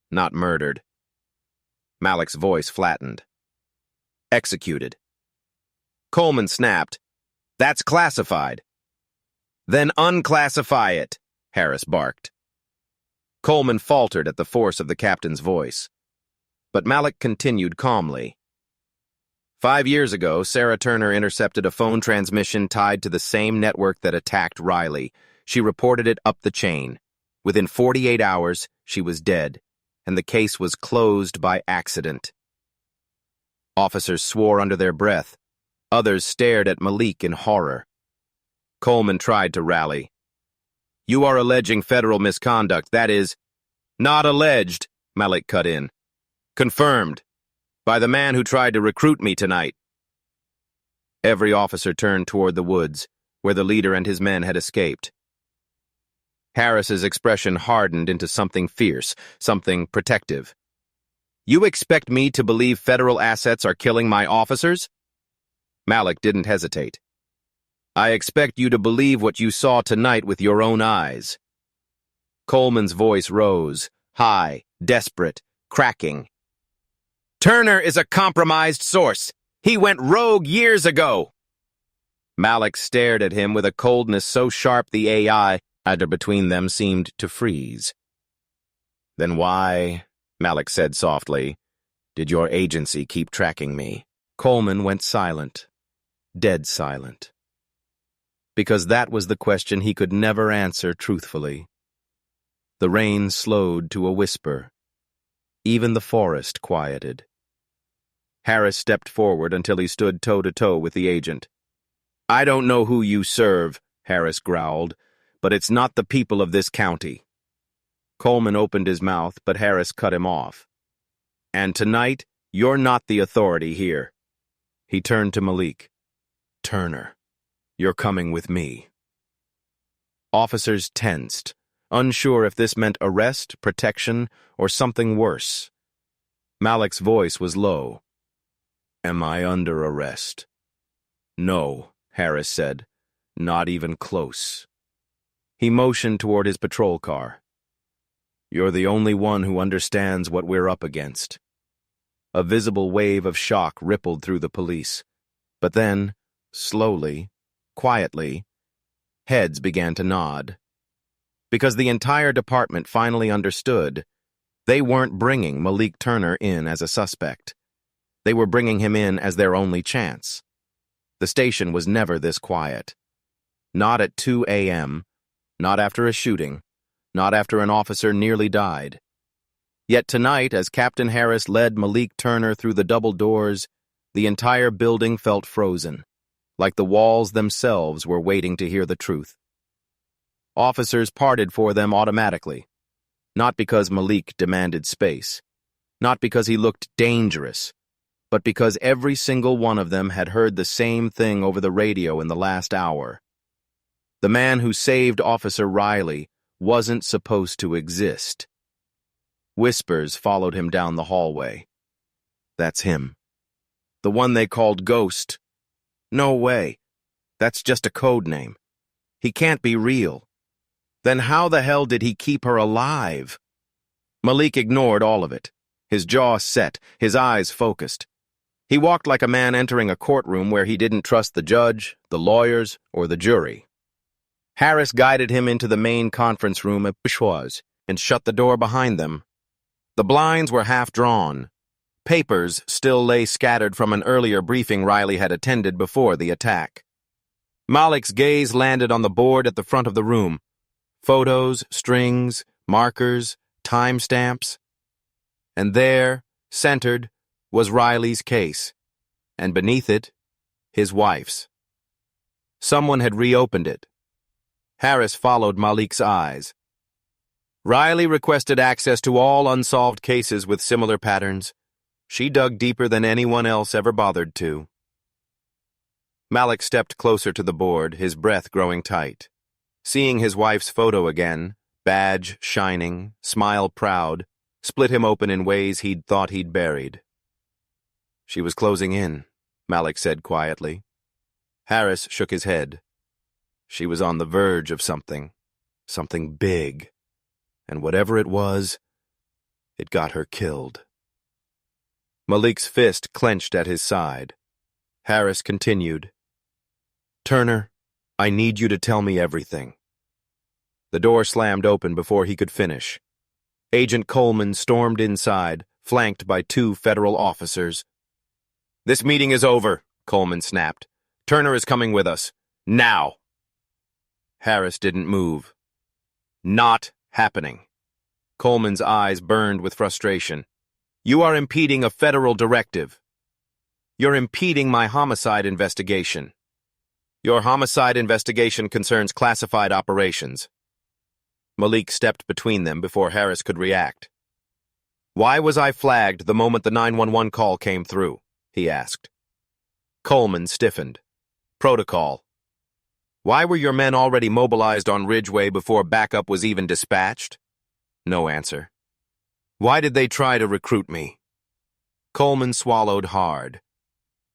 "Not murdered." Malik's voice flattened. Executed. Coleman snapped. That's classified. Then unclassify it, Harris barked. Coleman faltered at the force of the captain's voice. But Malik continued calmly. 5 years ago, Sarah Turner intercepted a phone transmission tied to the same network that attacked Riley. She reported it up the chain. Within 48 hours, she was dead, and the case was closed by accident. Officers swore under their breath. Others stared at Malik in horror. Coleman tried to rally. You are alleging federal misconduct, that is, not alleged, Malik cut in. Confirmed. By the man who tried to recruit me tonight. Every officer turned toward the woods, where the leader and his men had escaped. Harris's expression hardened into something fierce, something protective. You expect me to believe federal assets are killing my officers? Malik didn't hesitate. I expect you to believe what you saw tonight with your own eyes. Coleman's voice rose, high, desperate, cracking. Turner is a compromised source. He went rogue years ago. Malik stared at him with a coldness so sharp the AI between them seemed to freeze. Then why, Malik said softly, did your agency keep tracking me? Coleman went silent, dead silent. Because that was the question he could never answer truthfully. The rain slowed to a whisper. Even the forest quieted. Harris stepped forward until he stood toe-to-toe with the agent. I don't know who you serve, Harris growled, but it's not the people of this county. Coleman opened his mouth, but Harris cut him off. And tonight, you're not the authority here. He turned to Malik. Turner, you're coming with me. Officers tensed, unsure if this meant arrest, protection, or something worse. Malik's voice was low. Am I under arrest? No, Harris said. Not even close. He motioned toward his patrol car. You're the only one who understands what we're up against. A visible wave of shock rippled through the police. But then, slowly, quietly, heads began to nod. Because the entire department finally understood, they weren't bringing Malik Turner in as a suspect. They were bringing him in as their only chance. The station was never this quiet. Not at 2 a.m., not after a shooting, not after an officer nearly died. Yet tonight, as Captain Harris led Malik Turner through the double doors, the entire building felt frozen, like the walls themselves were waiting to hear the truth. Officers parted for them automatically, not because Malik demanded space, not because he looked dangerous, but because every single one of them had heard the same thing over the radio in the last hour. The man who saved Officer Riley wasn't supposed to exist. Whispers followed him down the hallway. That's him. The one they called Ghost. No way. That's just a code name. He can't be real. Then how the hell did he keep her alive? Malik ignored all of it, his jaw set, his eyes focused. He walked like a man entering a courtroom where he didn't trust the judge, the lawyers, or the jury. Harris guided him into the main conference room at Bourgeois and shut the door behind them. The blinds were half drawn. Papers still lay scattered from an earlier briefing Riley had attended before the attack. Malik's gaze landed on the board at the front of the room. Photos, strings, markers, timestamps. And there, centered, was Riley's case, and beneath it, his wife's. Someone had reopened it. Harris followed Malik's eyes. Riley requested access to all unsolved cases with similar patterns. She dug deeper than anyone else ever bothered to. Malik stepped closer to the board, his breath growing tight. Seeing his wife's photo again, badge shining, smile proud, split him open in ways he'd thought he'd buried. She was closing in, Malik said quietly. Harris shook his head. She was on the verge of something big. And whatever it was, it got her killed. Malik's fist clenched at his side. Harris continued. Turner, I need you to tell me everything. The door slammed open before he could finish. Agent Coleman stormed inside, flanked by 2 federal officers. This meeting is over, Coleman snapped. Turner is coming with us. Now! Harris didn't move. Not happening. Coleman's eyes burned with frustration. You are impeding a federal directive. You're impeding my homicide investigation. Your homicide investigation concerns classified operations. Malik stepped between them before Harris could react. Why was I flagged the moment the 911 call came through? He asked. Coleman stiffened. Protocol. Why were your men already mobilized on Ridgeway before backup was even dispatched? No answer. Why did they try to recruit me? Coleman swallowed hard.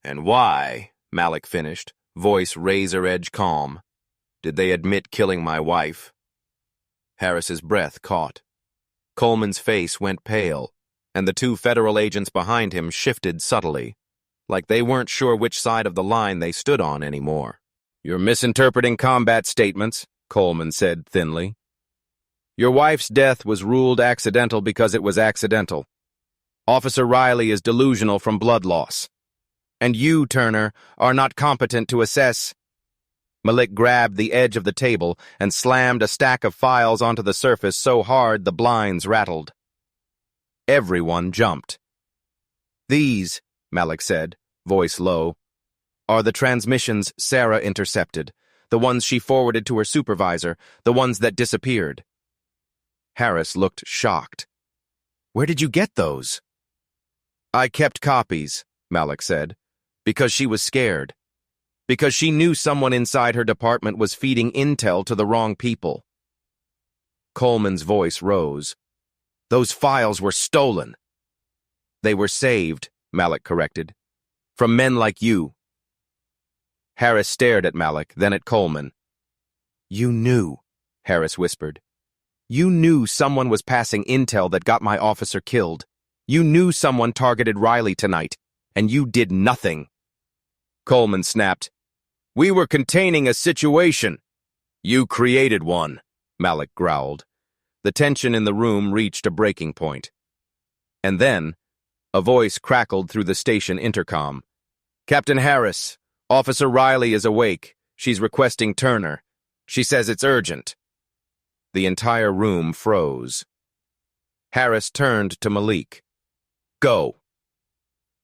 And why, Malik finished, voice razor-edge calm, did they admit killing my wife? Harris's breath caught. Coleman's face went pale, and the 2 federal agents behind him shifted subtly, like they weren't sure which side of the line they stood on anymore. You're misinterpreting combat statements, Coleman said thinly. Your wife's death was ruled accidental because it was accidental. Officer Riley is delusional from blood loss. And you, Turner, are not competent to assess. Malik grabbed the edge of the table and slammed a stack of files onto the surface so hard the blinds rattled. Everyone jumped. These, Malik said, voice low, are the transmissions Sarah intercepted, the ones she forwarded to her supervisor, the ones that disappeared. Harris looked shocked. Where did you get those? I kept copies, Malik said, because she was scared. Because she knew someone inside her department was feeding intel to the wrong people. Coleman's voice rose. Those files were stolen. They were saved, Malik corrected, from men like you. Harris stared at Malik, then at Coleman. You knew, Harris whispered. You knew someone was passing intel that got my officer killed. You knew someone targeted Riley tonight, and you did nothing. Coleman snapped. We were containing a situation. You created one, Malik growled. The tension in the room reached a breaking point. And then, a voice crackled through the station intercom. Captain Harris, Officer Riley is awake. She's requesting Turner. She says it's urgent. The entire room froze. Harris turned to Malik. Go.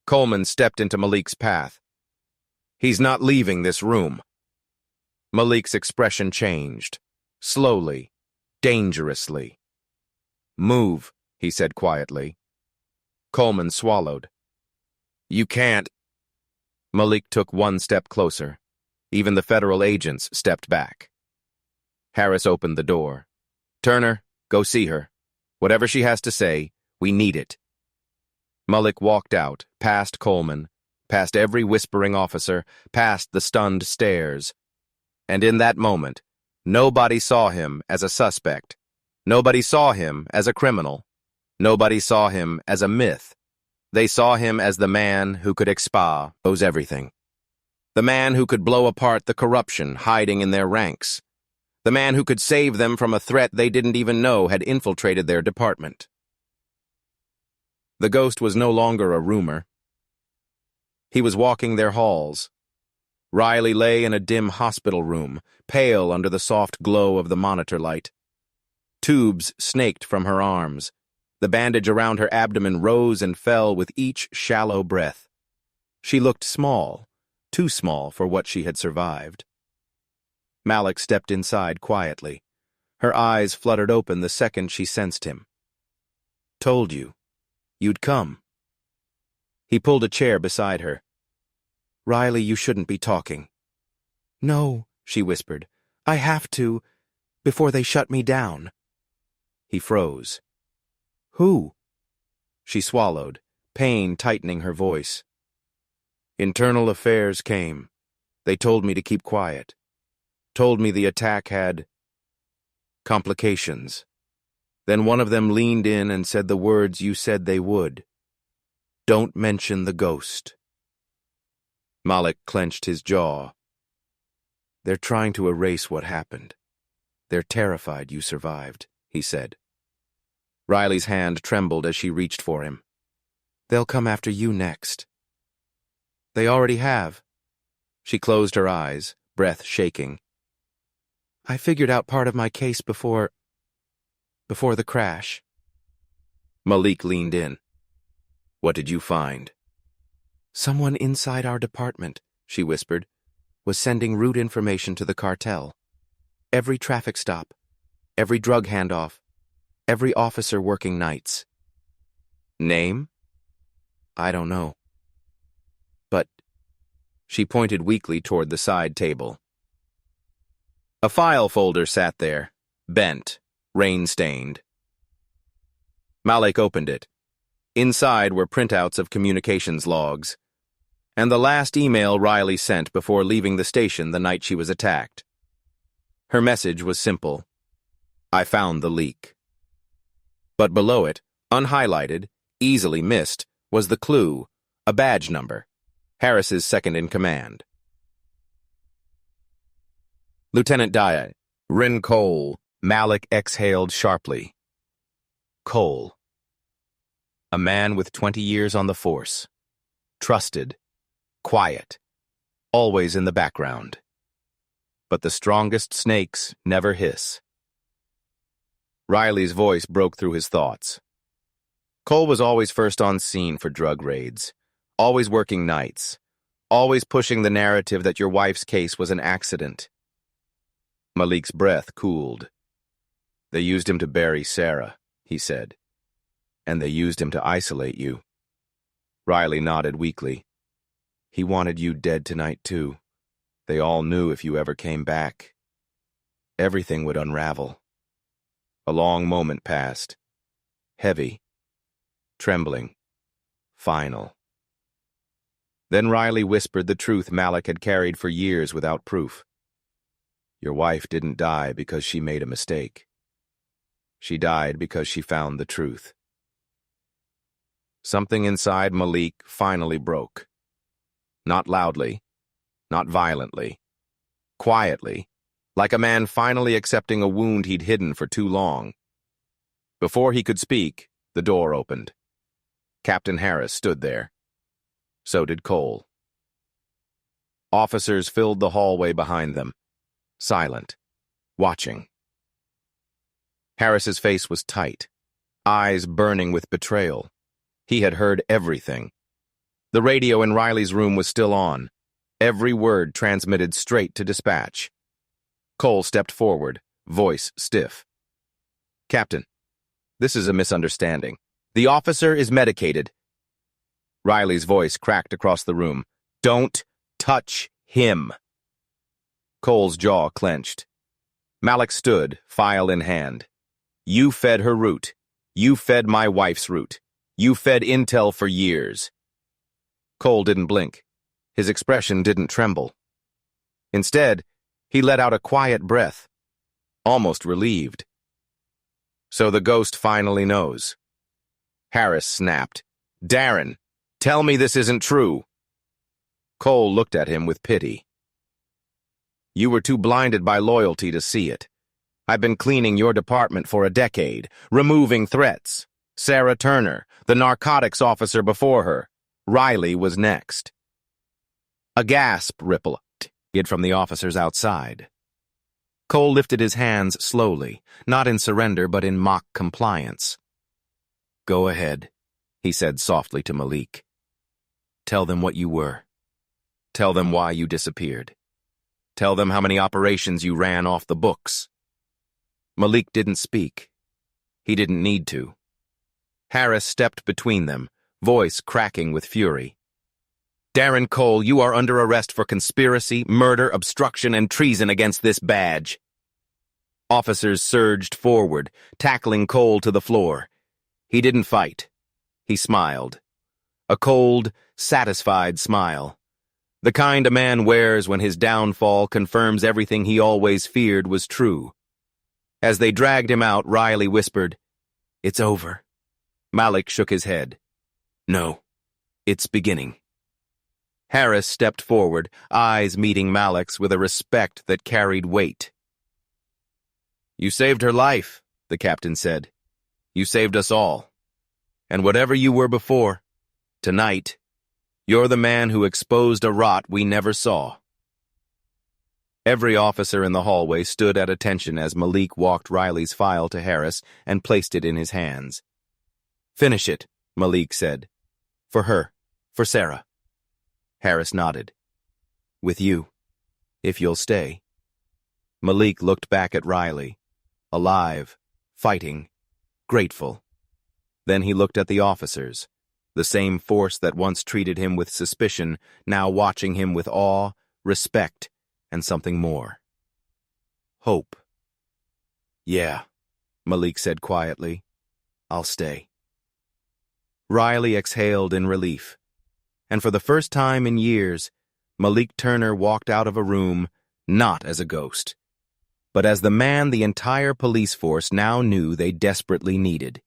Coleman stepped into Malik's path. He's not leaving this room. Malik's expression changed. Slowly, dangerously. Move, he said quietly. Coleman swallowed. You can't. Malik took one step closer. Even the federal agents stepped back. Harris opened the door. Turner, go see her. Whatever she has to say, we need it. Malik walked out, past Coleman, past every whispering officer, past the stunned stares. And in that moment, nobody saw him as a suspect. Nobody saw him as a criminal. Nobody saw him as a myth. They saw him as the man who could expose everything. The man who could blow apart the corruption hiding in their ranks. The man who could save them from a threat they didn't even know had infiltrated their department. The ghost was no longer a rumor. He was walking their halls. Riley lay in a dim hospital room, pale under the soft glow of the monitor light. Tubes snaked from her arms. The bandage around her abdomen rose and fell with each shallow breath. She looked small, too small for what she had survived. Malik stepped inside quietly. Her eyes fluttered open the second she sensed him. Told you. You'd come. He pulled a chair beside her. Riley, you shouldn't be talking. No, she whispered. I have to, before they shut me down. He froze. Who? She swallowed, pain tightening her voice. Internal affairs came. They told me to keep quiet. Told me the attack had complications. Then one of them leaned in and said the words you said they would. Don't mention the ghost. Malik clenched his jaw. They're trying to erase what happened. They're terrified you survived, he said. Riley's hand trembled as she reached for him. They'll come after you next. They already have. She closed her eyes, breath shaking. I figured out part of my case before the crash. Malik leaned in. What did you find? Someone inside our department, she whispered, was sending route information to the cartel. Every traffic stop, every drug handoff, every officer working nights. Name? I don't know. But she pointed weakly toward the side table. A file folder sat there, bent, rain-stained. Malik opened it. Inside were printouts of communications logs, and the last email Riley sent before leaving the station the night she was attacked. Her message was simple. I found the leak. But below it, unhighlighted, easily missed, was the clue, a badge number, Harris's second-in-command. Lieutenant Dye, Rin Cole, Malik exhaled sharply. Cole. A man with 20 years on the force. Trusted. Quiet. Always in the background. But the strongest snakes never hiss. Riley's voice broke through his thoughts. Cole was always first on scene for drug raids, always working nights, always pushing the narrative that your wife's case was an accident. Malik's breath cooled. They used him to bury Sarah, he said. And they used him to isolate you. Riley nodded weakly. He wanted you dead tonight, too. They all knew if you ever came back, everything would unravel. A long moment passed. Heavy. Trembling. Final. Then Riley whispered the truth Malik had carried for years without proof. Your wife didn't die because she made a mistake. She died because she found the truth. Something inside Malik finally broke. Not loudly, not violently. Quietly, like a man finally accepting a wound he'd hidden for too long. Before he could speak, the door opened. Captain Harris stood there. So did Cole. Officers filled the hallway behind them, silent, watching. Harris's face was tight, eyes burning with betrayal. He had heard everything. The radio in Riley's room was still on, every word transmitted straight to dispatch. Cole stepped forward, voice stiff. Captain, this is a misunderstanding. The officer is medicated. Riley's voice cracked across the room. Don't touch him. Cole's jaw clenched. Malik stood, file in hand. You fed her route. You fed my wife's route. You fed intel for years. Cole didn't blink. His expression didn't tremble. Instead, he let out a quiet breath, almost relieved. So the ghost finally knows. Harris snapped. Darren, tell me this isn't true. Cole looked at him with pity. You were too blinded by loyalty to see it. I've been cleaning your department for a decade, removing threats. Sarah Turner, the narcotics officer before her. Riley was next. A gasp rippled from the officers outside. Cole lifted his hands slowly, not in surrender but in mock compliance. Go ahead, he said softly to Malik. Tell them what you were. Tell them why you disappeared. Tell them how many operations you ran off the books. Malik didn't speak. He didn't need to. Harris stepped between them, voice cracking with fury. Darren Cole, you are under arrest for conspiracy, murder, obstruction, and treason against this badge. Officers surged forward, tackling Cole to the floor. He didn't fight. He smiled. A cold, satisfied smile. The kind a man wears when his downfall confirms everything he always feared was true. As they dragged him out, Riley whispered, It's over. Malik shook his head. No, It's beginning. Harris stepped forward, eyes meeting Malik's with a respect that carried weight. You saved her life, the captain said. You saved us all. And whatever you were before, tonight, you're the man who exposed a rot we never saw. Every officer in the hallway stood at attention as Malik walked Riley's file to Harris and placed it in his hands. Finish it, Malik said. For her, for Sarah. Harris nodded. With you, if you'll stay. Malik looked back at Riley, alive, fighting, grateful. Then he looked at the officers, the same force that once treated him with suspicion, now watching him with awe, respect, and something more. Hope. Yeah, Malik said quietly. I'll stay. Riley exhaled in relief. And for the first time in years, Malik Turner walked out of a room not as a ghost, but as the man the entire police force now knew they desperately needed.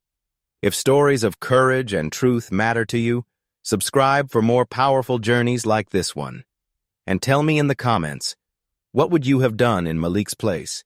If stories of courage and truth matter to you, subscribe for more powerful journeys like this one. And tell me in the comments, what would you have done in Malik's place